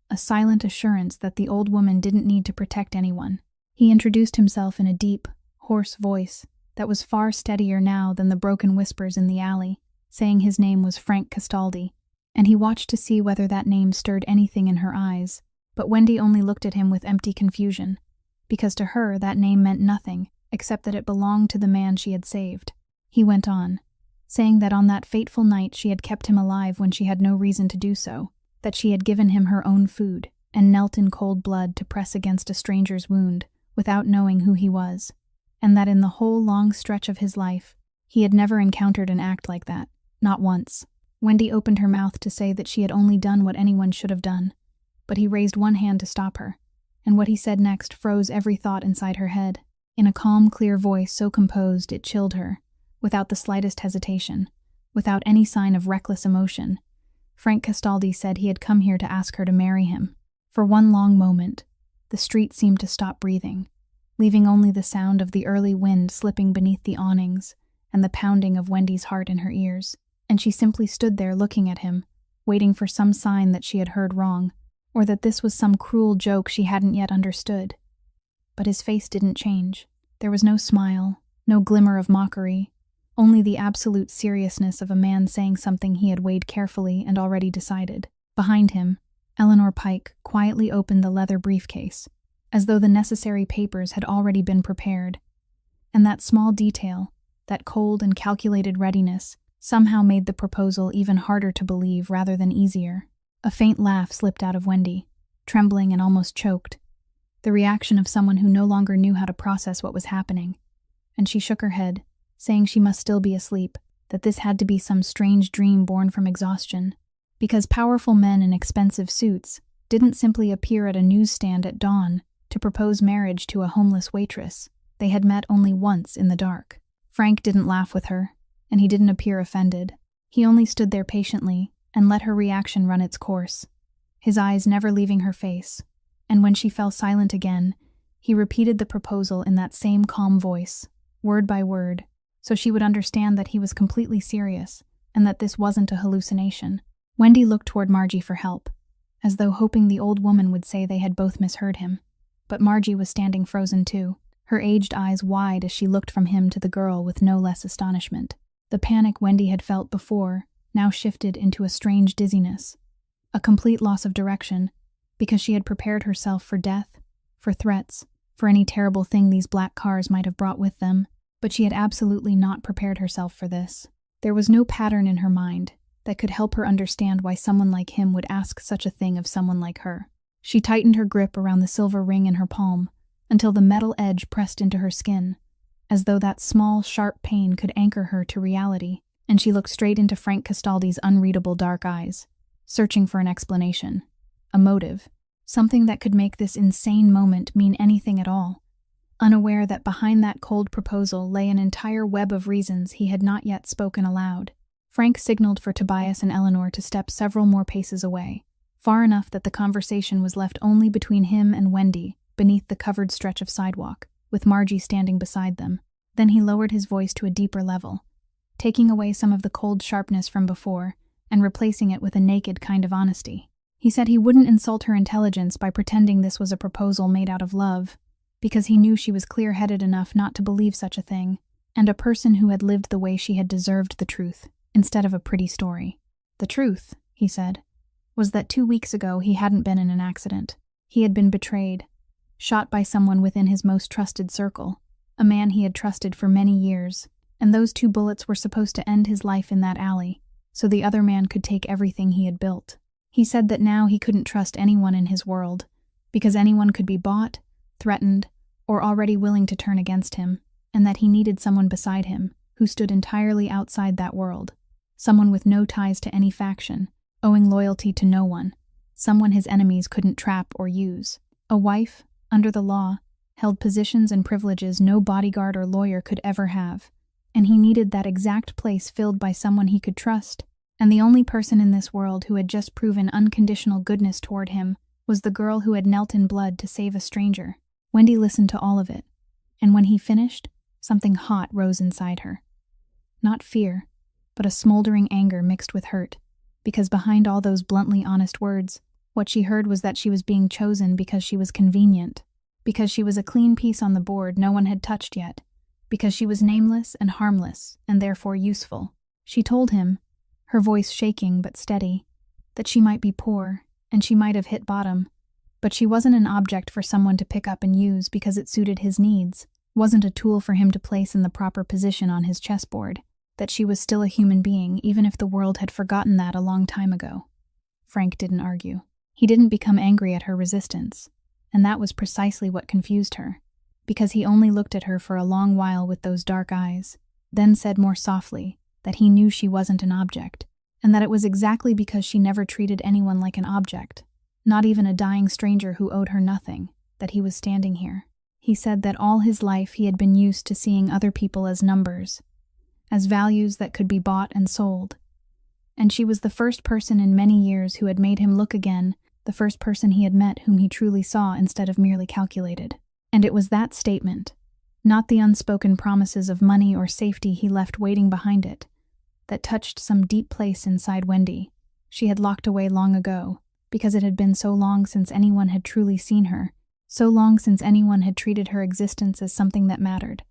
A silent assurance that the old woman didn't need to protect anyone. He introduced himself in a deep, hoarse voice that was far steadier now than the broken whispers in the alley, saying his name was Frank Castaldi, and he watched to see whether that name stirred anything in her eyes. But Wendy only looked at him with empty confusion, because to her that name meant nothing except that it belonged to the man she had saved. He went on, saying that on that fateful night she had kept him alive when she had no reason to do so, that she had given him her own food and knelt in cold blood to press against a stranger's wound without knowing who he was, and that in the whole long stretch of his life he had never encountered an act like that, not once. Wendy opened her mouth to say that she had only done what anyone should have done, but he raised one hand to stop her, and what he said next froze every thought inside her head. In a calm, clear voice so composed it chilled her, without the slightest hesitation, without any sign of reckless emotion, Frank Castaldi said he had come here to ask her to marry him. For one long moment, the street seemed to stop breathing, leaving only the sound of the early wind slipping beneath the awnings and the pounding of Wendy's heart in her ears, and she simply stood there looking at him, waiting for some sign that she had heard wrong, or that this was some cruel joke she hadn't yet understood. But his face didn't change. There was no smile, no glimmer of mockery, only the absolute seriousness of a man saying something he had weighed carefully and already decided. Behind him, Eleanor Pike quietly opened the leather briefcase, as though the necessary papers had already been prepared. And that small detail, that cold and calculated readiness, somehow made the proposal even harder to believe rather than easier. A faint laugh slipped out of Wendy, trembling and almost choked, the reaction of someone who no longer knew how to process what was happening, and she shook her head, saying she must still be asleep, that this had to be some strange dream born from exhaustion, because powerful men in expensive suits didn't simply appear at a newsstand at dawn to propose marriage to a homeless waitress. They had met only once in the dark. Frank didn't laugh with her, and he didn't appear offended. He only stood there patiently and let her reaction run its course, his eyes never leaving her face, and when she fell silent again, he repeated the proposal in that same calm voice, word by word, so she would understand that he was completely serious and that this wasn't a hallucination. Wendy looked toward Margie for help, as though hoping the old woman would say they had both misheard him. But Margie was standing frozen too, her aged eyes wide as she looked from him to the girl with no less astonishment. The panic Wendy had felt before now shifted into a strange dizziness, a complete loss of direction, because she had prepared herself for death, for threats, for any terrible thing these black cars might have brought with them, but she had absolutely not prepared herself for this. There was no pattern in her mind that could help her understand why someone like him would ask such a thing of someone like her. She tightened her grip around the silver ring in her palm until the metal edge pressed into her skin, as though that small, sharp pain could anchor her to reality, and she looked straight into Frank Castaldi's unreadable dark eyes, searching for an explanation, a motive, something that could make this insane moment mean anything at all, unaware that behind that cold proposal lay an entire web of reasons he had not yet spoken aloud. Frank signaled for Tobias and Eleanor to step several more paces away, far enough that the conversation was left only between him and Wendy beneath the covered stretch of sidewalk, with Margie standing beside them. Then he lowered his voice to a deeper level, taking away some of the cold sharpness from before and replacing it with a naked kind of honesty. He said he wouldn't insult her intelligence by pretending this was a proposal made out of love, because he knew she was clear-headed enough not to believe such a thing, and a person who had lived the way she had deserved the truth, instead of a pretty story. The truth, he said, was that 2 weeks ago he hadn't been in an accident. He had been betrayed, shot by someone within his most trusted circle, a man he had trusted for many years, and those 2 bullets were supposed to end his life in that alley, so the other man could take everything he had built. He said that now he couldn't trust anyone in his world, because anyone could be bought, threatened, or already willing to turn against him, and that he needed someone beside him who stood entirely outside that world, someone with no ties to any faction, owing loyalty to no one, someone his enemies couldn't trap or use. A wife, under the law, held positions and privileges no bodyguard or lawyer could ever have, and he needed that exact place filled by someone he could trust, and the only person in this world who had just proven unconditional goodness toward him was the girl who had knelt in blood to save a stranger. Wendy listened to all of it, and when he finished, something hot rose inside her. Not fear, but a smoldering anger mixed with hurt, because behind all those bluntly honest words, what she heard was that she was being chosen because she was convenient, because she was a clean piece on the board no one had touched yet, because she was nameless and harmless and therefore useful. She told him, her voice shaking but steady, that she might be poor and she might have hit bottom, but she wasn't an object for someone to pick up and use because it suited his needs, wasn't a tool for him to place in the proper position on his chessboard, that she was still a human being even if the world had forgotten that a long time ago. Frank didn't argue. He didn't become angry at her resistance, and that was precisely what confused her, because he only looked at her for a long while with those dark eyes, then said more softly that he knew she wasn't an object, and that it was exactly because she never treated anyone like an object, not even a dying stranger who owed her nothing, that he was standing here. He said that all his life he had been used to seeing other people as numbers, as values that could be bought and sold, and she was the first person in many years who had made him look again, the first person he had met whom he truly saw instead of merely calculated. And it was that statement, not the unspoken promises of money or safety he left waiting behind it, that touched some deep place inside Wendy. She had locked away long ago, because it had been so long since anyone had truly seen her, so long since anyone had treated her existence as something that mattered.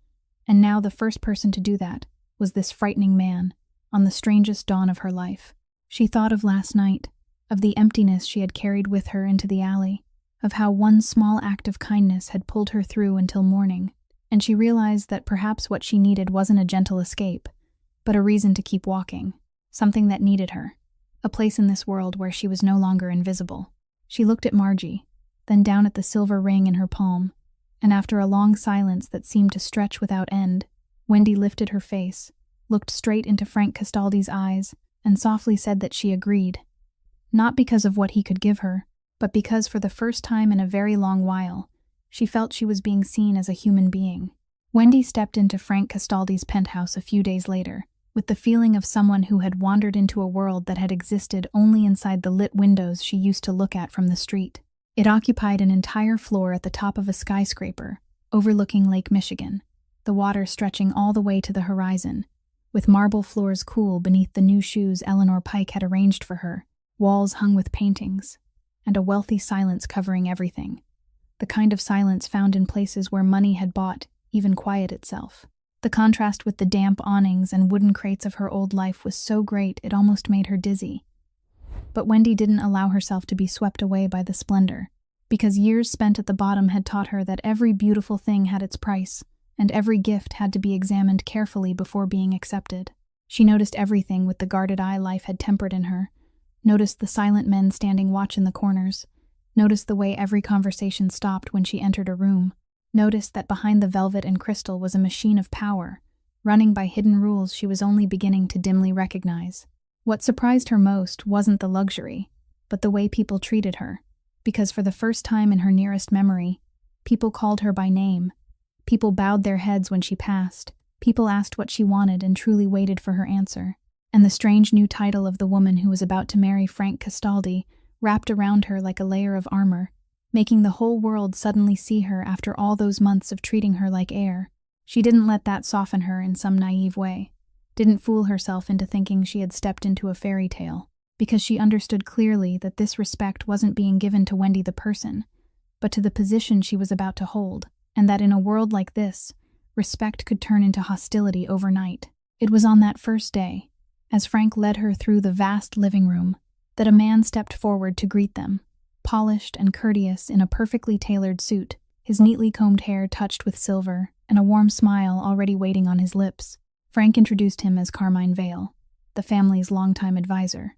And now the first person to do that was this frightening man, on the strangest dawn of her life. She thought of last night, of the emptiness she had carried with her into the alley, of how one small act of kindness had pulled her through until morning, and she realized that perhaps what she needed wasn't a gentle escape, but a reason to keep walking, something that needed her, a place in this world where she was no longer invisible. She looked at Margie, then down at the silver ring in her palm, and after a long silence that seemed to stretch without end, Wendy lifted her face, looked straight into Frank Castaldi's eyes, and softly said that she agreed, not because of what he could give her, but because for the first time in a very long while, she felt she was being seen as a human being. Wendy stepped into Frank Castaldi's penthouse a few days later, with the feeling of someone who had wandered into a world that had existed only inside the lit windows she used to look at from the street. It occupied an entire floor at the top of a skyscraper, overlooking Lake Michigan, the water stretching all the way to the horizon, with marble floors cool beneath the new shoes Eleanor Pike had arranged for her, walls hung with paintings, and a wealthy silence covering everything, the kind of silence found in places where money had bought even quiet itself. The contrast with the damp awnings and wooden crates of her old life was so great it almost made her dizzy. But Wendy didn't allow herself to be swept away by the splendor, because years spent at the bottom had taught her that every beautiful thing had its price, and every gift had to be examined carefully before being accepted. She noticed everything with the guarded eye life had tempered in her, noticed the silent men standing watch in the corners, noticed the way every conversation stopped when she entered a room, noticed that behind the velvet and crystal was a machine of power, running by hidden rules she was only beginning to dimly recognize. What surprised her most wasn't the luxury, but the way people treated her, because for the first time in her nearest memory, people called her by name. People bowed their heads when she passed. People asked what she wanted and truly waited for her answer. And the strange new title of the woman who was about to marry Frank Castaldi wrapped around her like a layer of armor, making the whole world suddenly see her after all those months of treating her like air. She didn't let that soften her in some naive way, didn't fool herself into thinking she had stepped into a fairy tale, because she understood clearly that this respect wasn't being given to Wendy the person, but to the position she was about to hold, and that in a world like this, respect could turn into hostility overnight. It was on that first day, as Frank led her through the vast living room, that a man stepped forward to greet them, polished and courteous in a perfectly tailored suit, his neatly combed hair touched with silver, and a warm smile already waiting on his lips. Frank introduced him as Carmine Vale, the family's longtime advisor,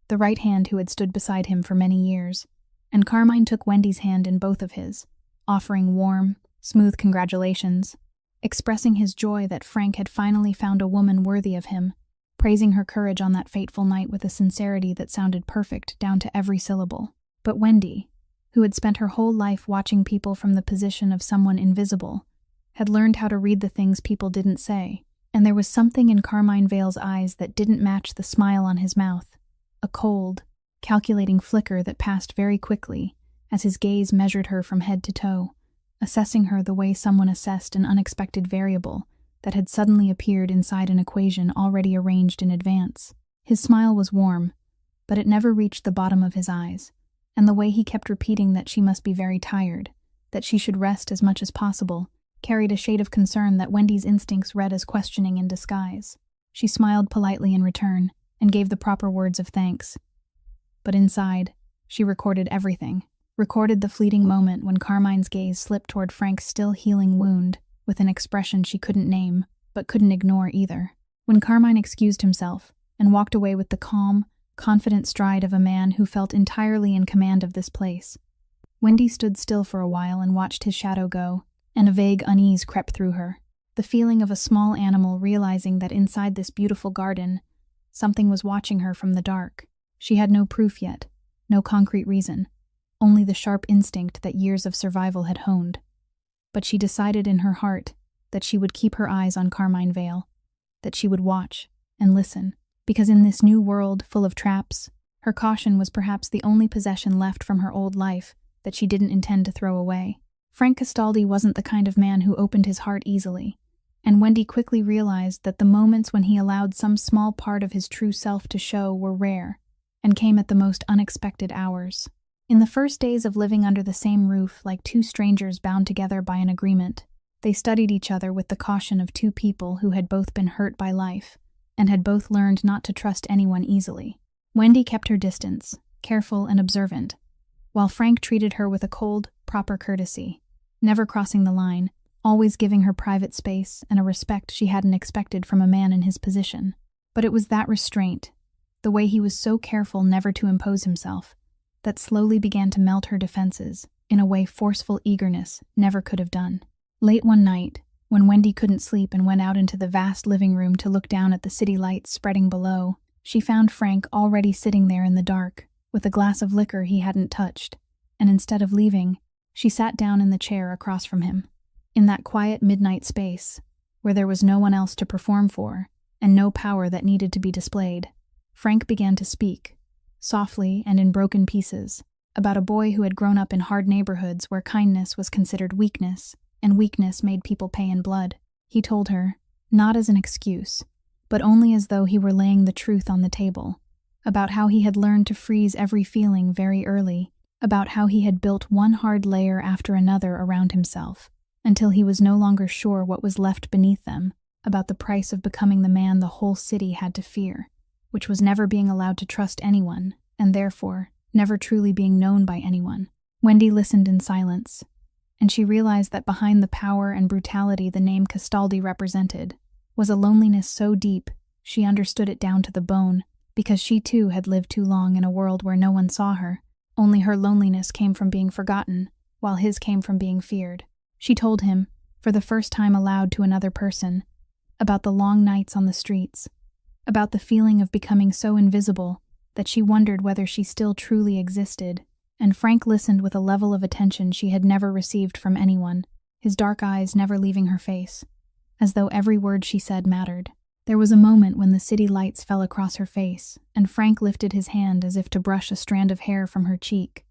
the right hand who had stood beside him for many years, and Carmine took Wendy's hand in both of his, offering warm, smooth congratulations, expressing his joy that Frank had finally found a woman worthy of him, praising her courage on that fateful night with a sincerity that sounded perfect down to every syllable. But Wendy, who had spent her whole life watching people from the position of someone invisible, had learned how to read the things people didn't say, and there was something in Carmine Vale's eyes that didn't match the smile on his mouth, a cold, calculating flicker that passed very quickly as his gaze measured her from head to toe, assessing her the way someone assessed an unexpected variable that had suddenly appeared inside an equation already arranged in advance. His smile was warm, but it never reached the bottom of his eyes, and the way he kept repeating that she must be very tired, that she should rest as much as possible, carried a shade of concern that Wendy's instincts read as questioning in disguise. She smiled politely in return and gave the proper words of thanks. But inside, she recorded everything. Recorded the fleeting moment when Carmine's gaze slipped toward Frank's still healing wound with an expression she couldn't name, but couldn't ignore either. When Carmine excused himself and walked away with the calm, confident stride of a man who felt entirely in command of this place, Wendy stood still for a while and watched his shadow go, and a vague unease crept through her. The feeling of a small animal realizing that inside this beautiful garden, something was watching her from the dark. She had no proof yet, no concrete reason, only the sharp instinct that years of survival had honed. But she decided in her heart that she would keep her eyes on Carmine Vale, that she would watch and listen, because in this new world full of traps, her caution was perhaps the only possession left from her old life that she didn't intend to throw away. Frank Castaldi wasn't the kind of man who opened his heart easily, and Wendy quickly realized that the moments when he allowed some small part of his true self to show were rare and came at the most unexpected hours. In the first days of living under the same roof like two strangers bound together by an agreement, they studied each other with the caution of two people who had both been hurt by life and had both learned not to trust anyone easily. Wendy kept her distance, careful and observant, while Frank treated her with a cold, proper courtesy, never crossing the line, always giving her private space and a respect she hadn't expected from a man in his position. But it was that restraint, the way he was so careful never to impose himself, that slowly began to melt her defenses in a way forceful eagerness never could have done. Late one night, when Wendy couldn't sleep and went out into the vast living room to look down at the city lights spreading below, she found Frank already sitting there in the dark, with a glass of liquor he hadn't touched, and instead of leaving, she sat down in the chair across from him. In that quiet midnight space, where there was no one else to perform for, and no power that needed to be displayed, Frank began to speak, softly and in broken pieces, about a boy who had grown up in hard neighborhoods where kindness was considered weakness, and weakness made people pay in blood. He told her, not as an excuse, but only as though he were laying the truth on the table, about how he had learned to freeze every feeling very early, about how he had built one hard layer after another around himself, until he was no longer sure what was left beneath them, about the price of becoming the man the whole city had to fear, which was never being allowed to trust anyone, and therefore never truly being known by anyone. Wendy listened in silence, and she realized that behind the power and brutality the name Castaldi represented was a loneliness so deep she understood it down to the bone, because she too had lived too long in a world where no one saw her. Only her loneliness came from being forgotten, while his came from being feared. She told him, for the first time aloud to another person, about the long nights on the streets, about the feeling of becoming so invisible that she wondered whether she still truly existed, and Frank listened with a level of attention she had never received from anyone, his dark eyes never leaving her face, as though every word she said mattered. There was a moment when the city lights fell across her face, and Frank lifted his hand as if to brush a strand of hair from her cheek,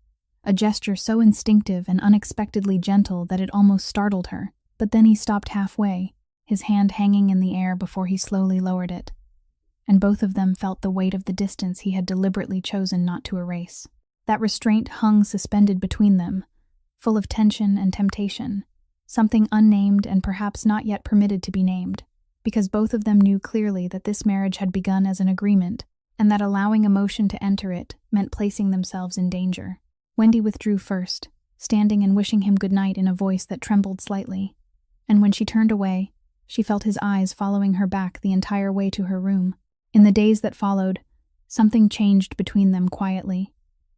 a gesture so instinctive and unexpectedly gentle that it almost startled her. But then he stopped halfway, his hand hanging in the air before he slowly lowered it, and both of them felt the weight of the distance he had deliberately chosen not to erase. That restraint hung suspended between them, full of tension and temptation, something unnamed and perhaps not yet permitted to be named, because both of them knew clearly that this marriage had begun as an agreement, and that allowing emotion to enter it meant placing themselves in danger. Wendy withdrew first, standing and wishing him good night in a voice that trembled slightly, and when she turned away, she felt his eyes following her back the entire way to her room. In the days that followed, something changed between them quietly,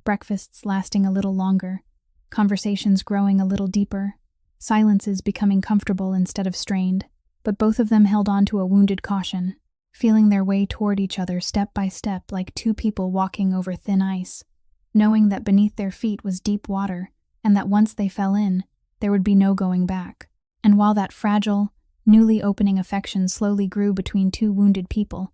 breakfasts lasting a little longer, conversations growing a little deeper, silences becoming comfortable instead of strained. But both of them held on to a wounded caution, feeling their way toward each other step by step like two people walking over thin ice, knowing that beneath their feet was deep water, and that once they fell in, there would be no going back. And while that fragile, newly opening affection slowly grew between two wounded people,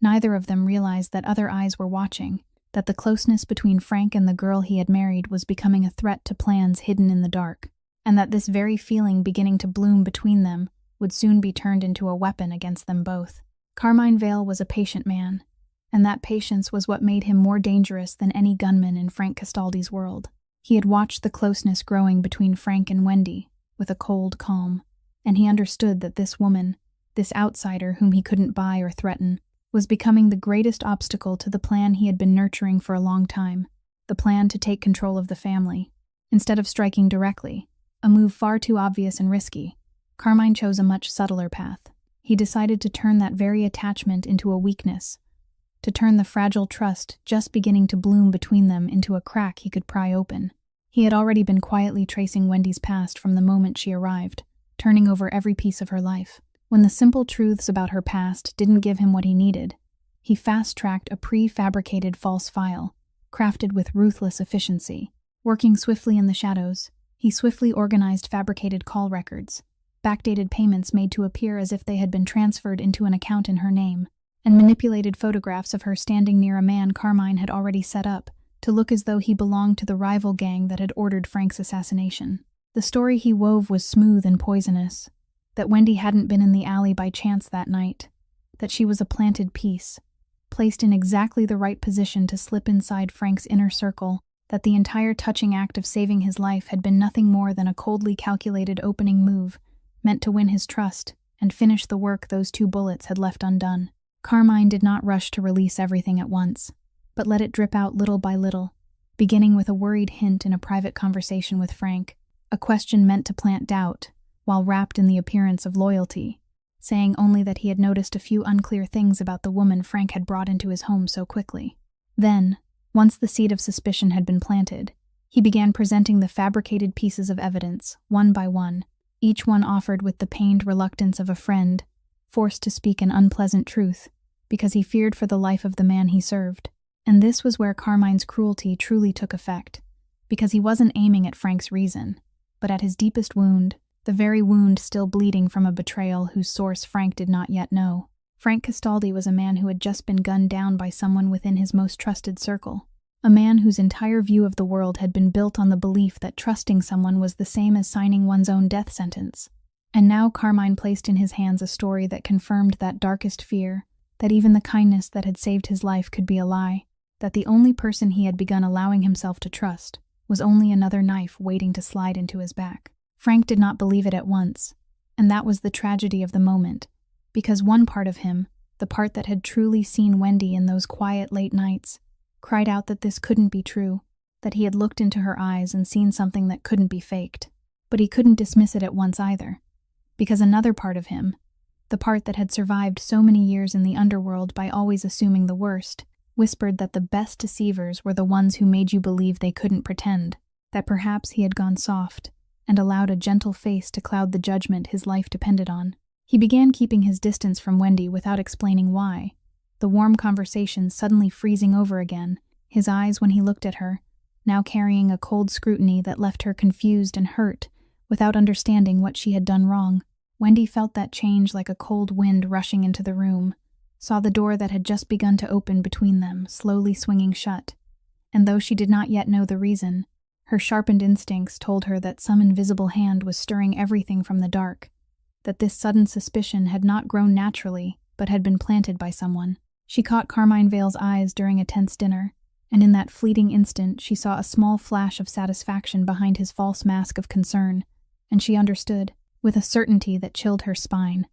neither of them realized that other eyes were watching, that the closeness between Frank and the girl he had married was becoming a threat to plans hidden in the dark, and that this very feeling beginning to bloom between them would soon be turned into a weapon against them both. Carmine Vale was a patient man, and that patience was what made him more dangerous than any gunman in Frank Castaldi's world. He had watched the closeness growing between Frank and Wendy with a cold calm, and he understood that this woman, this outsider whom he couldn't buy or threaten, was becoming the greatest obstacle to the plan he had been nurturing for a long time, the plan to take control of the family. Instead of striking directly, a move far too obvious and risky, Carmine chose a much subtler path. He decided to turn that very attachment into a weakness, to turn the fragile trust just beginning to bloom between them into a crack he could pry open. He had already been quietly tracing Wendy's past from the moment she arrived, turning over every piece of her life. When the simple truths about her past didn't give him what he needed, he fast-tracked a prefabricated false file, crafted with ruthless efficiency. Working swiftly in the shadows, he swiftly organized fabricated call records, backdated payments made to appear as if they had been transferred into an account in her name, and manipulated photographs of her standing near a man Carmine had already set up to look as though he belonged to the rival gang that had ordered Frank's assassination. The story he wove was smooth and poisonous, that Wendy hadn't been in the alley by chance that night, that she was a planted piece, placed in exactly the right position to slip inside Frank's inner circle, that the entire touching act of saving his life had been nothing more than a coldly calculated opening move, meant to win his trust and finish the work those 2 bullets had left undone. Carmine did not rush to release everything at once, but let it drip out little by little, beginning with a worried hint in a private conversation with Frank, a question meant to plant doubt, while wrapped in the appearance of loyalty, saying only that he had noticed a few unclear things about the woman Frank had brought into his home so quickly. Then, once the seed of suspicion had been planted, he began presenting the fabricated pieces of evidence, one by one, each one offered with the pained reluctance of a friend, forced to speak an unpleasant truth, because he feared for the life of the man he served. And this was where Carmine's cruelty truly took effect, because he wasn't aiming at Frank's reason, but at his deepest wound, the very wound still bleeding from a betrayal whose source Frank did not yet know. Frank Castaldi was a man who had just been gunned down by someone within his most trusted circle, a man whose entire view of the world had been built on the belief that trusting someone was the same as signing one's own death sentence. And now Carmine placed in his hands a story that confirmed that darkest fear, that even the kindness that had saved his life could be a lie, that the only person he had begun allowing himself to trust was only another knife waiting to slide into his back. Frank did not believe it at once, and that was the tragedy of the moment, because one part of him, the part that had truly seen Wendy in those quiet late nights, cried out that this couldn't be true, that he had looked into her eyes and seen something that couldn't be faked. But he couldn't dismiss it at once either, because another part of him, the part that had survived so many years in the underworld by always assuming the worst, whispered that the best deceivers were the ones who made you believe they couldn't pretend, that perhaps he had gone soft and allowed a gentle face to cloud the judgment his life depended on. He began keeping his distance from Wendy without explaining why, the warm conversation suddenly freezing over again, his eyes when he looked at her, now carrying a cold scrutiny that left her confused and hurt, without understanding what she had done wrong. Wendy felt that change like a cold wind rushing into the room, saw the door that had just begun to open between them slowly swinging shut, and though she did not yet know the reason, her sharpened instincts told her that some invisible hand was stirring everything from the dark, that this sudden suspicion had not grown naturally, but had been planted by someone. She caught Carmine Vale's eyes during a tense dinner, and in that fleeting instant she saw a small flash of satisfaction behind his false mask of concern, and she understood, with a certainty that chilled her spine,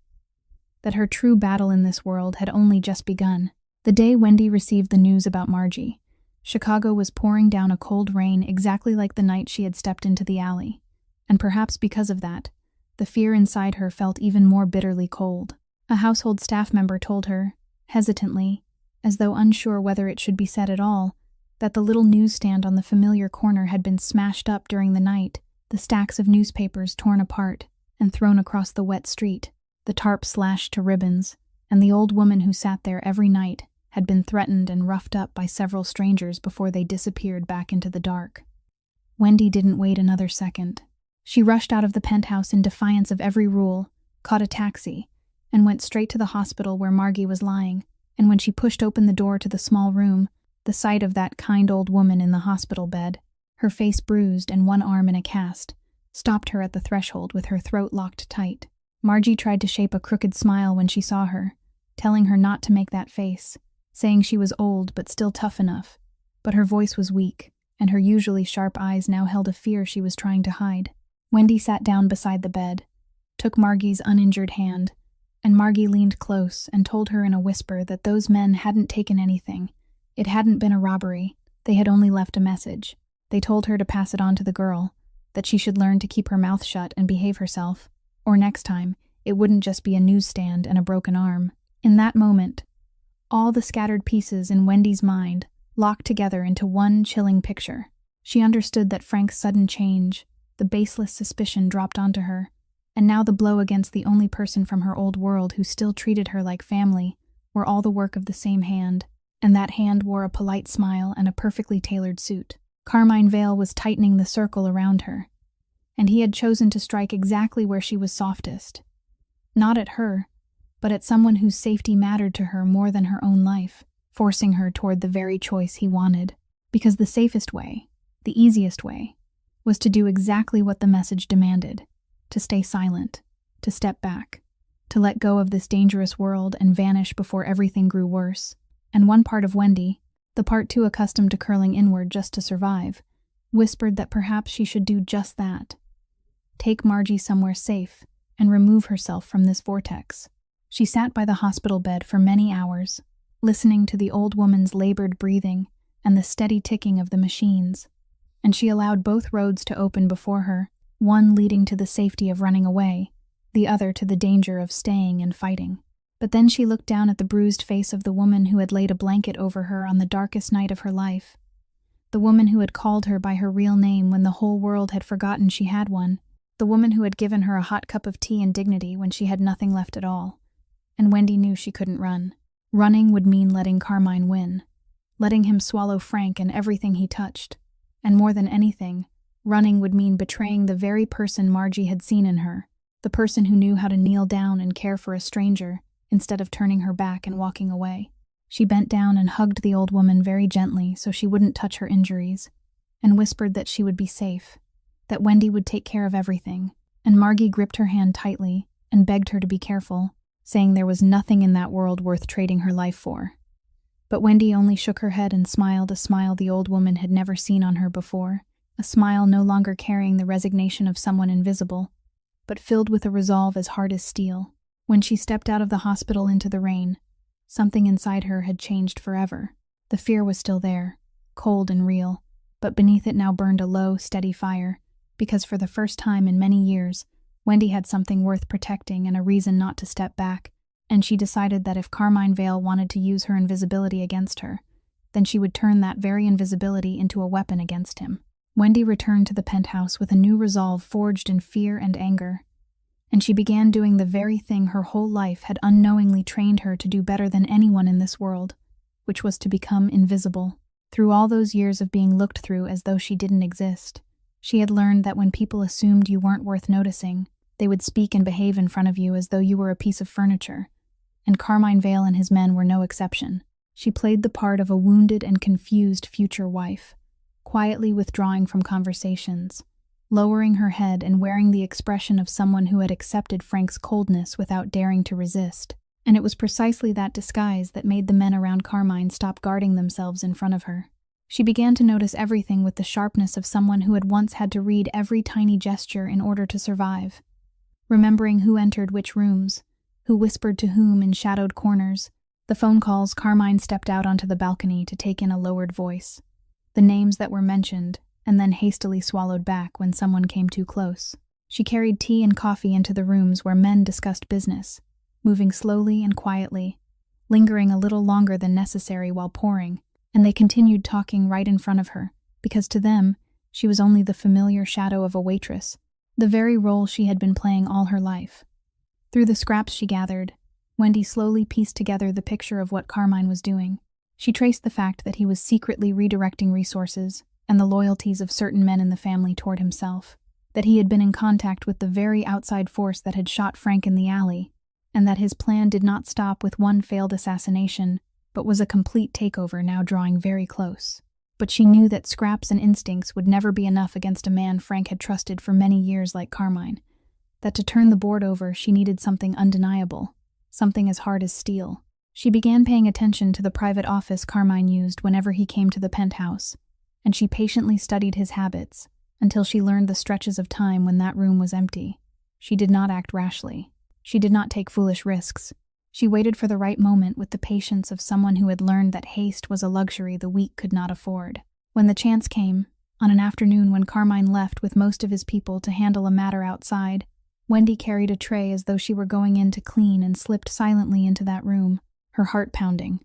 that her true battle in this world had only just begun. The day Wendy received the news about Margie, Chicago was pouring down a cold rain exactly like the night she had stepped into the alley, and perhaps because of that, the fear inside her felt even more bitterly cold. A household staff member told her, hesitantly, as though unsure whether it should be said at all, that the little newsstand on the familiar corner had been smashed up during the night, the stacks of newspapers torn apart and thrown across the wet street, the tarp slashed to ribbons, and the old woman who sat there every night had been threatened and roughed up by several strangers before they disappeared back into the dark. Wendy didn't wait another second. She rushed out of the penthouse in defiance of every rule, caught a taxi, and went straight to the hospital where Margie was lying, and when she pushed open the door to the small room, the sight of that kind old woman in the hospital bed, her face bruised and one arm in a cast, stopped her at the threshold with her throat locked tight. Margie tried to shape a crooked smile when she saw her, telling her not to make that face, saying she was old but still tough enough, but her voice was weak, and her usually sharp eyes now held a fear she was trying to hide. Wendy sat down beside the bed, took Margie's uninjured hand, and Margie leaned close and told her in a whisper that those men hadn't taken anything. It hadn't been a robbery. They had only left a message. They told her to pass it on to the girl, that she should learn to keep her mouth shut and behave herself, or next time, it wouldn't just be a newsstand and a broken arm. In that moment, all the scattered pieces in Wendy's mind locked together into one chilling picture. She understood that Frank's sudden change, the baseless suspicion dropped onto her, and now the blow against the only person from her old world who still treated her like family, were all the work of the same hand, and that hand wore a polite smile and a perfectly tailored suit. Carmine Vale was tightening the circle around her, and he had chosen to strike exactly where she was softest. Not at her, but at someone whose safety mattered to her more than her own life, forcing her toward the very choice he wanted. Because the safest way, the easiest way, was to do exactly what the message demanded, to stay silent, to step back, to let go of this dangerous world and vanish before everything grew worse. And one part of Wendy, the part too accustomed to curling inward just to survive, whispered that perhaps she should do just that. Take Margie somewhere safe and remove herself from this vortex. She sat by the hospital bed for many hours, listening to the old woman's labored breathing and the steady ticking of the machines, and she allowed both roads to open before her, one leading to the safety of running away, the other to the danger of staying and fighting. But then she looked down at the bruised face of the woman who had laid a blanket over her on the darkest night of her life, the woman who had called her by her real name when the whole world had forgotten she had one, the woman who had given her a hot cup of tea and dignity when she had nothing left at all. And Wendy knew she couldn't run. Running would mean letting Carmine win, letting him swallow Frank and everything he touched. And more than anything, running would mean betraying the very person Margie had seen in her, the person who knew how to kneel down and care for a stranger, instead of turning her back and walking away. She bent down and hugged the old woman very gently so she wouldn't touch her injuries, and whispered that she would be safe, that Wendy would take care of everything, and Margie gripped her hand tightly and begged her to be careful, saying there was nothing in that world worth trading her life for. But Wendy only shook her head and smiled a smile the old woman had never seen on her before, a smile no longer carrying the resignation of someone invisible, but filled with a resolve as hard as steel. When she stepped out of the hospital into the rain, something inside her had changed forever. The fear was still there, cold and real, but beneath it now burned a low, steady fire, because for the first time in many years, Wendy had something worth protecting and a reason not to step back, and she decided that if Carmine Vale wanted to use her invisibility against her, then she would turn that very invisibility into a weapon against him. Wendy returned to the penthouse with a new resolve forged in fear and anger, and she began doing the very thing her whole life had unknowingly trained her to do better than anyone in this world, which was to become invisible. Through all those years of being looked through as though she didn't exist, she had learned that when people assumed you weren't worth noticing, they would speak and behave in front of you as though you were a piece of furniture, and Carmine Vale and his men were no exception. She played the part of a wounded and confused future wife, quietly withdrawing from conversations, lowering her head and wearing the expression of someone who had accepted Frank's coldness without daring to resist. And it was precisely that disguise that made the men around Carmine stop guarding themselves in front of her. She began to notice everything with the sharpness of someone who had once had to read every tiny gesture in order to survive, remembering who entered which rooms, who whispered to whom in shadowed corners. The phone calls, Carmine stepped out onto the balcony to take in a lowered voice, the names that were mentioned, and then hastily swallowed back when someone came too close. She carried tea and coffee into the rooms where men discussed business, moving slowly and quietly, lingering a little longer than necessary while pouring, and they continued talking right in front of her, because to them, she was only the familiar shadow of a waitress, the very role she had been playing all her life. Through the scraps she gathered, Wendy slowly pieced together the picture of what Carmine was doing. She traced the fact that he was secretly redirecting resources and the loyalties of certain men in the family toward himself, that he had been in contact with the very outside force that had shot Frank in the alley, and that his plan did not stop with one failed assassination, but was a complete takeover now drawing very close. But she knew that scraps and instincts would never be enough against a man Frank had trusted for many years like Carmine, that to turn the board over she needed something undeniable, something as hard as steel. She began paying attention to the private office Carmine used whenever he came to the penthouse, and she patiently studied his habits until she learned the stretches of time when that room was empty. She did not act rashly. She did not take foolish risks. She waited for the right moment with the patience of someone who had learned that haste was a luxury the weak could not afford. When the chance came, on an afternoon when Carmine left with most of his people to handle a matter outside, Wendy carried a tray as though she were going in to clean and slipped silently into that room, her heart pounding,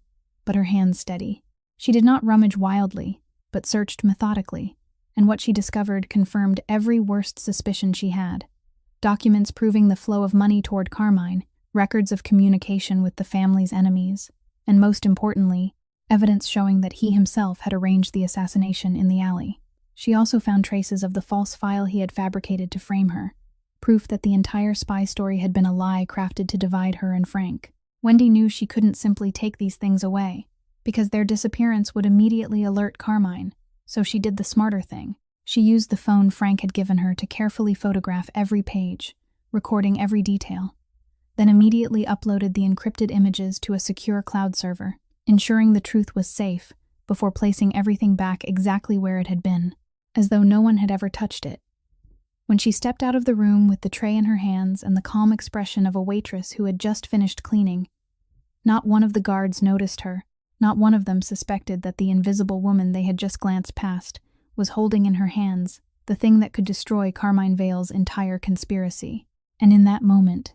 but her hands steady. She did not rummage wildly, but searched methodically, and what she discovered confirmed every worst suspicion she had. Documents proving the flow of money toward Carmine, records of communication with the family's enemies, and most importantly, evidence showing that he himself had arranged the assassination in the alley. She also found traces of the false file he had fabricated to frame her, proof that the entire spy story had been a lie crafted to divide her and Frank. Wendy knew she couldn't simply take these things away, because their disappearance would immediately alert Carmine, so she did the smarter thing. She used the phone Frank had given her to carefully photograph every page, recording every detail, then immediately uploaded the encrypted images to a secure cloud server, ensuring the truth was safe before placing everything back exactly where it had been, as though no one had ever touched it. When she stepped out of the room with the tray in her hands and the calm expression of a waitress who had just finished cleaning, not one of the guards noticed her. Not one of them suspected that the invisible woman they had just glanced past was holding in her hands the thing that could destroy Carmine Vale's entire conspiracy. And in that moment,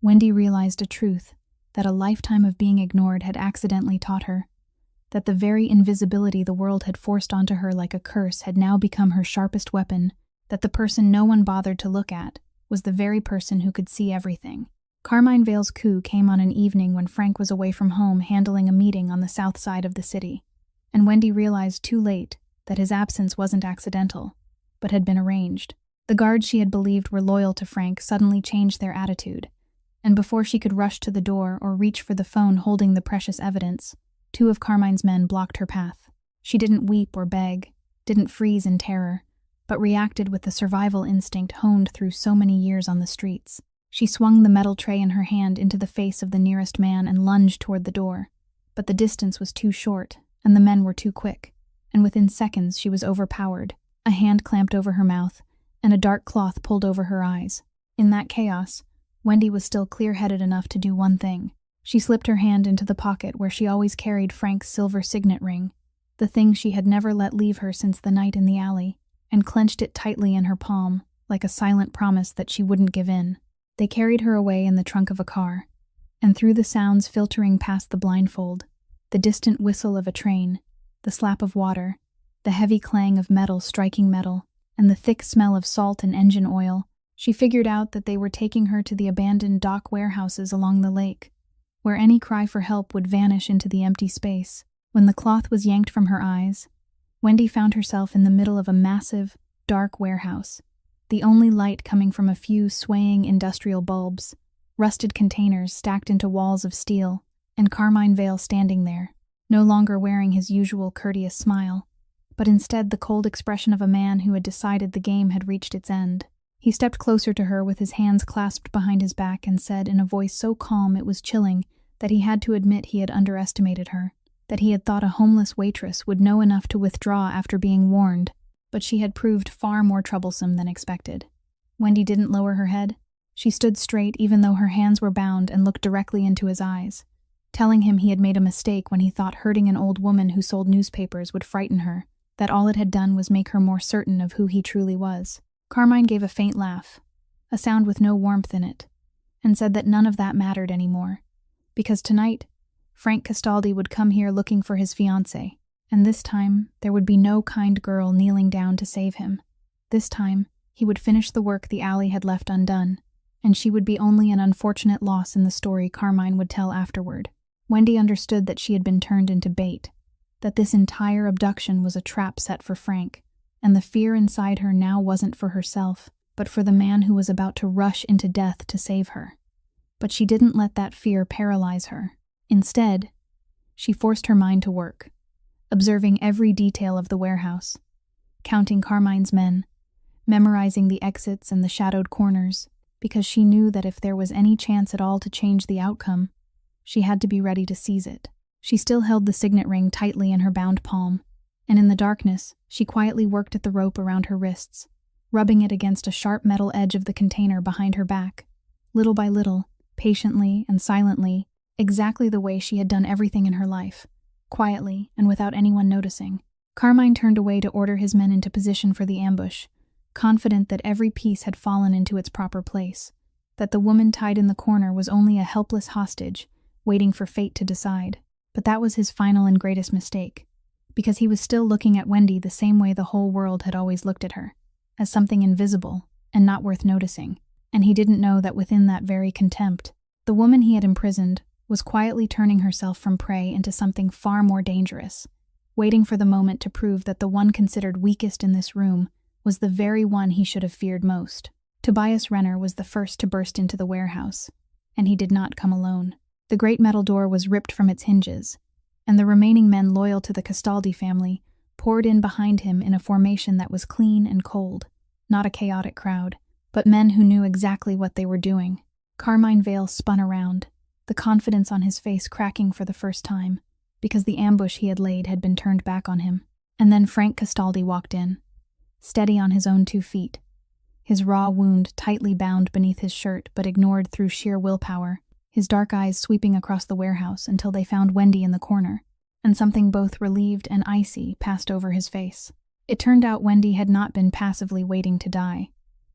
Wendy realized a truth that a lifetime of being ignored had accidentally taught her, that the very invisibility the world had forced onto her like a curse had now become her sharpest weapon, that the person no one bothered to look at was the very person who could see everything. Carmine Vale's coup came on an evening when Frank was away from home handling a meeting on the south side of the city, and Wendy realized too late that his absence wasn't accidental, but had been arranged. The guards she had believed were loyal to Frank suddenly changed their attitude, and before she could rush to the door or reach for the phone holding the precious evidence, 2 of Carmine's men blocked her path. She didn't weep or beg, didn't freeze in terror, but reacted with the survival instinct honed through so many years on the streets. She swung the metal tray in her hand into the face of the nearest man and lunged toward the door. But the distance was too short, and the men were too quick, and within seconds she was overpowered, a hand clamped over her mouth, and a dark cloth pulled over her eyes. In that chaos, Wendy was still clear-headed enough to do one thing. She slipped her hand into the pocket where she always carried Frank's silver signet ring, the thing she had never let leave her since the night in the alley, and clenched it tightly in her palm, like a silent promise that she wouldn't give in. They carried her away in the trunk of a car, and through the sounds filtering past the blindfold, the distant whistle of a train, the slap of water, the heavy clang of metal striking metal, and the thick smell of salt and engine oil, she figured out that they were taking her to the abandoned dock warehouses along the lake, where any cry for help would vanish into the empty space. When the cloth was yanked from her eyes, Wendy found herself in the middle of a massive, dark warehouse, the only light coming from a few swaying industrial bulbs, rusted containers stacked into walls of steel, and Carmine Vale standing there, no longer wearing his usual courteous smile, but instead the cold expression of a man who had decided the game had reached its end. He stepped closer to her with his hands clasped behind his back and said in a voice so calm it was chilling that he had to admit he had underestimated her, that he had thought a homeless waitress would know enough to withdraw after being warned, but she had proved far more troublesome than expected. Wendy didn't lower her head. She stood straight even though her hands were bound and looked directly into his eyes, telling him he had made a mistake when he thought hurting an old woman who sold newspapers would frighten her, that all it had done was make her more certain of who he truly was. Carmine gave a faint laugh, a sound with no warmth in it, and said that none of that mattered anymore, because tonight, Frank Castaldi would come here looking for his fiancée, and this time there would be no kind girl kneeling down to save him. This time, he would finish the work the alley had left undone, and she would be only an unfortunate loss in the story Carmine would tell afterward. Wendy understood that she had been turned into bait, that this entire abduction was a trap set for Frank, and the fear inside her now wasn't for herself, but for the man who was about to rush into death to save her. But she didn't let that fear paralyze her. Instead, she forced her mind to work, observing every detail of the warehouse, counting Carmine's men, memorizing the exits and the shadowed corners, because she knew that if there was any chance at all to change the outcome, she had to be ready to seize it. She still held the signet ring tightly in her bound palm, and in the darkness, she quietly worked at the rope around her wrists, rubbing it against a sharp metal edge of the container behind her back. Little by little, patiently and silently, exactly the way she had done everything in her life, quietly and without anyone noticing. Carmine turned away to order his men into position for the ambush, confident that every piece had fallen into its proper place, that the woman tied in the corner was only a helpless hostage, waiting for fate to decide. But that was his final and greatest mistake, because he was still looking at Wendy the same way the whole world had always looked at her, as something invisible and not worth noticing. And he didn't know that within that very contempt, the woman he had imprisoned was quietly turning herself from prey into something far more dangerous, waiting for the moment to prove that the one considered weakest in this room was the very one he should have feared most. Tobias Renner was the first to burst into the warehouse, and he did not come alone. The great metal door was ripped from its hinges, and the remaining men loyal to the Castaldi family poured in behind him in a formation that was clean and cold, not a chaotic crowd, but men who knew exactly what they were doing. Carmine Vale spun around, the confidence on his face cracking for the first time, because the ambush he had laid had been turned back on him. And then Frank Castaldi walked in, steady on his own 2 feet, his raw wound tightly bound beneath his shirt but ignored through sheer willpower, his dark eyes sweeping across the warehouse until they found Wendy in the corner, and something both relieved and icy passed over his face. It turned out Wendy had not been passively waiting to die,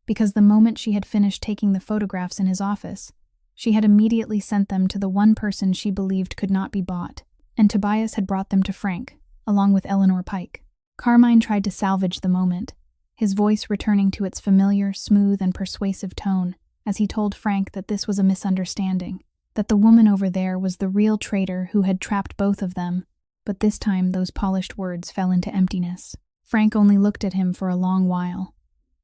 because the moment she had finished taking the photographs in his office, she had immediately sent them to the one person she believed could not be bought, and Tobias had brought them to Frank, along with Eleanor Pike. Carmine tried to salvage the moment, his voice returning to its familiar, smooth, and persuasive tone, as he told Frank that this was a misunderstanding, that the woman over there was the real traitor who had trapped both of them, but this time those polished words fell into emptiness. Frank only looked at him for a long while,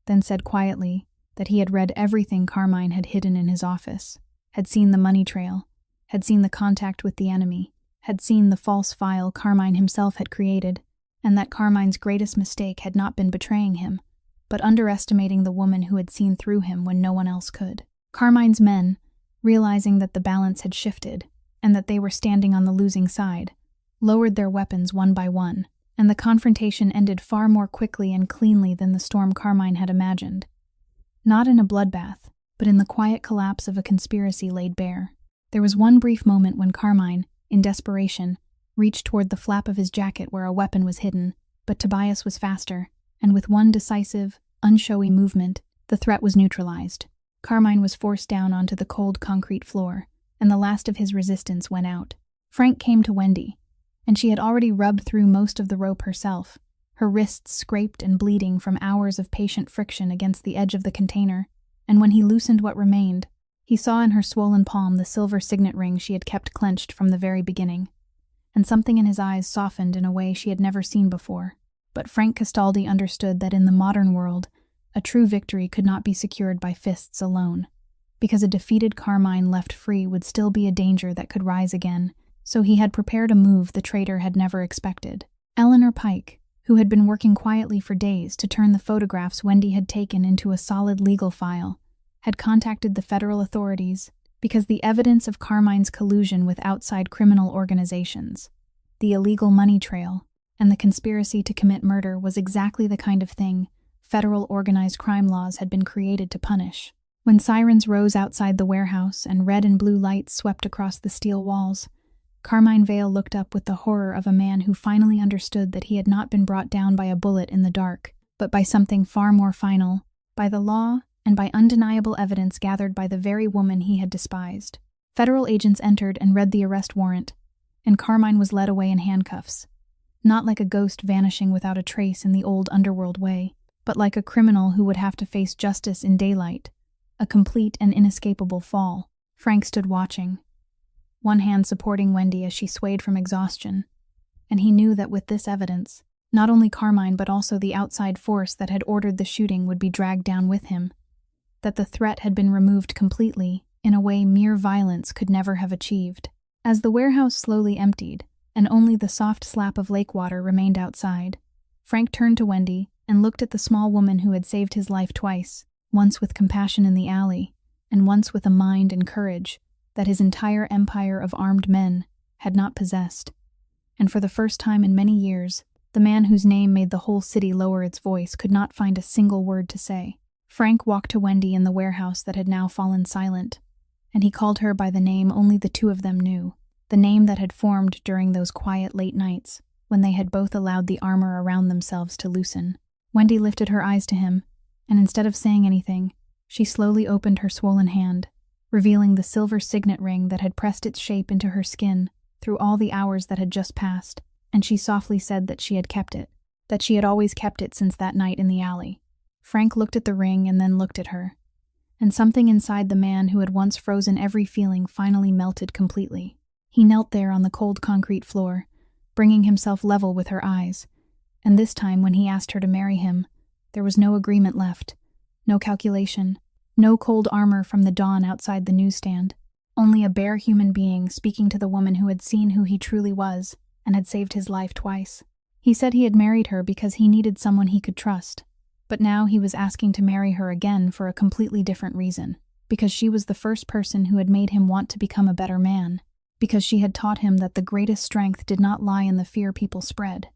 then said quietly that he had read everything Carmine had hidden in his office, had seen the money trail, had seen the contact with the enemy, had seen the false file Carmine himself had created, and that Carmine's greatest mistake had not been betraying him, but underestimating the woman who had seen through him when no one else could. Carmine's men, realizing that the balance had shifted, and that they were standing on the losing side, lowered their weapons one by one, and the confrontation ended far more quickly and cleanly than the storm Carmine had imagined. Not in a bloodbath, but in the quiet collapse of a conspiracy laid bare. There was one brief moment when Carmine, in desperation, reached toward the flap of his jacket where a weapon was hidden, but Tobias was faster, and with one decisive, unshowy movement, the threat was neutralized. Carmine was forced down onto the cold concrete floor, and the last of his resistance went out. Frank came to Wendy, and she had already rubbed through most of the rope herself, her wrists scraped and bleeding from hours of patient friction against the edge of the container, and when he loosened what remained, he saw in her swollen palm the silver signet ring she had kept clenched from the very beginning, and something in his eyes softened in a way she had never seen before. But Frank Castaldi understood that in the modern world, a true victory could not be secured by fists alone, because a defeated Carmine left free would still be a danger that could rise again, so he had prepared a move the traitor had never expected. Eleanor Pike, who had been working quietly for days to turn the photographs Wendy had taken into a solid legal file, had contacted the federal authorities because the evidence of Carmine's collusion with outside criminal organizations, the illegal money trail, and the conspiracy to commit murder was exactly the kind of thing federal organized crime laws had been created to punish. When sirens rose outside the warehouse and red and blue lights swept across the steel walls, Carmine Vale looked up with the horror of a man who finally understood that he had not been brought down by a bullet in the dark, but by something far more final, by the law and by undeniable evidence gathered by the very woman he had despised. Federal agents entered and read the arrest warrant, and Carmine was led away in handcuffs, not like a ghost vanishing without a trace in the old underworld way, but like a criminal who would have to face justice in daylight, a complete and inescapable fall. Frank stood watching, one hand supporting Wendy as she swayed from exhaustion, and he knew that with this evidence, not only Carmine but also the outside force that had ordered the shooting would be dragged down with him, that the threat had been removed completely in a way mere violence could never have achieved. As the warehouse slowly emptied, and only the soft slap of lake water remained outside, Frank turned to Wendy and looked at the small woman who had saved his life twice, once with compassion in the alley, and once with a mind and courage that his entire empire of armed men had not possessed. And for the first time in many years, The man whose name made the whole city lower its voice could not find a single word to say. Frank walked to Wendy in the warehouse that had now fallen silent, and he called her by the name only the two of them knew, the name that had formed during those quiet late nights when they had both allowed the armor around themselves to loosen. Wendy lifted her eyes to him, and instead of saying anything, she slowly opened her swollen hand, revealing the silver signet ring that had pressed its shape into her skin through all the hours that had just passed, and she softly said that she had kept it, that she had always kept it since that night in the alley. Frank looked at the ring and then looked at her, and something inside the man who had once frozen every feeling finally melted completely. He knelt there on the cold concrete floor, bringing himself level with her eyes, and this time when he asked her to marry him, there was no agreement left, no calculation, no cold armor from the dawn outside the newsstand, only a bare human being speaking to the woman who had seen who he truly was and had saved his life twice. He said he had married her because he needed someone he could trust, but now he was asking to marry her again for a completely different reason, because she was the first person who had made him want to become a better man, because she had taught him that the greatest strength did not lie in the fear people spread,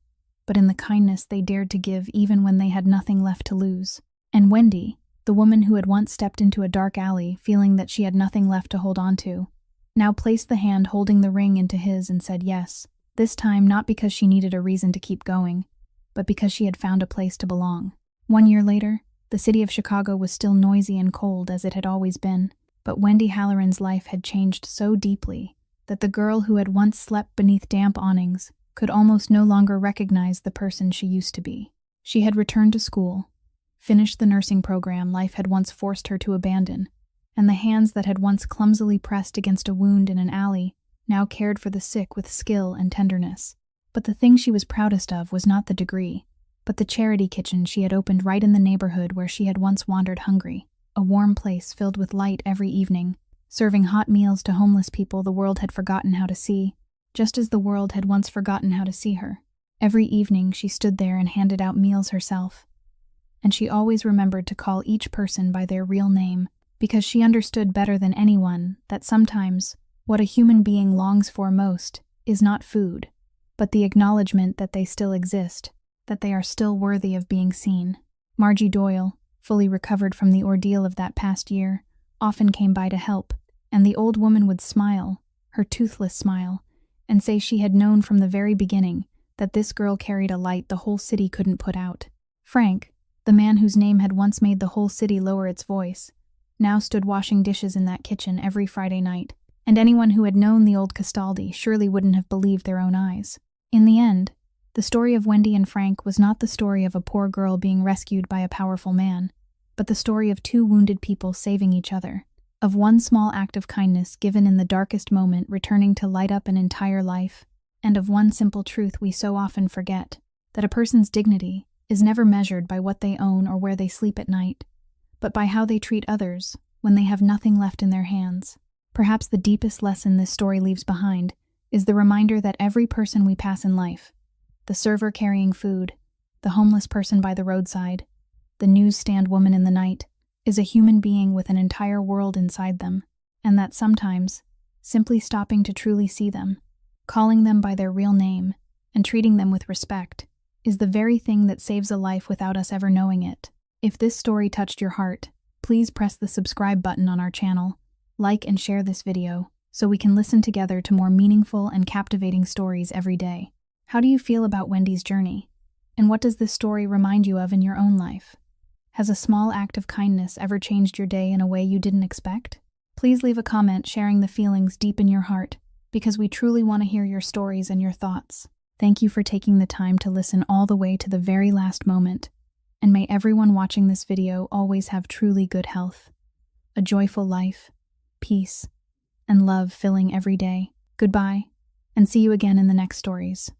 but in the kindness they dared to give even when they had nothing left to lose. And Wendy, the woman who had once stepped into a dark alley feeling that she had nothing left to hold on to, now placed the hand holding the ring into his and said yes, this time not because she needed a reason to keep going, but because she had found a place to belong. 1 year later, the city of Chicago was still noisy and cold as it had always been, but Wendy Halloran's life had changed so deeply that the girl who had once slept beneath damp awnings could almost no longer recognize the person she used to be. She had returned to school, finished the nursing program life had once forced her to abandon, and the hands that had once clumsily pressed against a wound in an alley now cared for the sick with skill and tenderness. But the thing she was proudest of was not the degree, but the charity kitchen she had opened right in the neighborhood where she had once wandered hungry, a warm place filled with light every evening, serving hot meals to homeless people the world had forgotten how to see, just as the world had once forgotten how to see her. Every evening she stood there and handed out meals herself, and she always remembered to call each person by their real name, because she understood better than anyone that sometimes what a human being longs for most is not food, but the acknowledgement that they still exist, that they are still worthy of being seen. Margie Doyle, fully recovered from the ordeal of that past year, often came by to help, and the old woman would smile, her toothless smile, and say she had known from the very beginning that this girl carried a light the whole city couldn't put out. Frank, the man whose name had once made the whole city lower its voice, now stood washing dishes in that kitchen every Friday night, and anyone who had known the old Castaldi surely wouldn't have believed their own eyes. In the end, the story of Wendy and Frank was not the story of a poor girl being rescued by a powerful man, but the story of two wounded people saving each other, of one small act of kindness given in the darkest moment returning to light up an entire life, and of one simple truth we so often forget, that a person's dignity is never measured by what they own or where they sleep at night, but by how they treat others when they have nothing left in their hands. Perhaps the deepest lesson this story leaves behind is the reminder that every person we pass in life, the server carrying food, the homeless person by the roadside, the newsstand woman in the night, is a human being with an entire world inside them, and that sometimes, simply stopping to truly see them, calling them by their real name, and treating them with respect, is the very thing that saves a life without us ever knowing it. If this story touched your heart, please press the subscribe button on our channel, like and share this video, so we can listen together to more meaningful and captivating stories every day. How do you feel about Wendy's journey? And what does this story remind you of in your own life? Has a small act of kindness ever changed your day in a way you didn't expect? Please leave a comment sharing the feelings deep in your heart, because we truly want to hear your stories and your thoughts. Thank you for taking the time to listen all the way to the very last moment, and may everyone watching this video always have truly good health, a joyful life, peace, and love filling every day. Goodbye, and see you again in the next stories.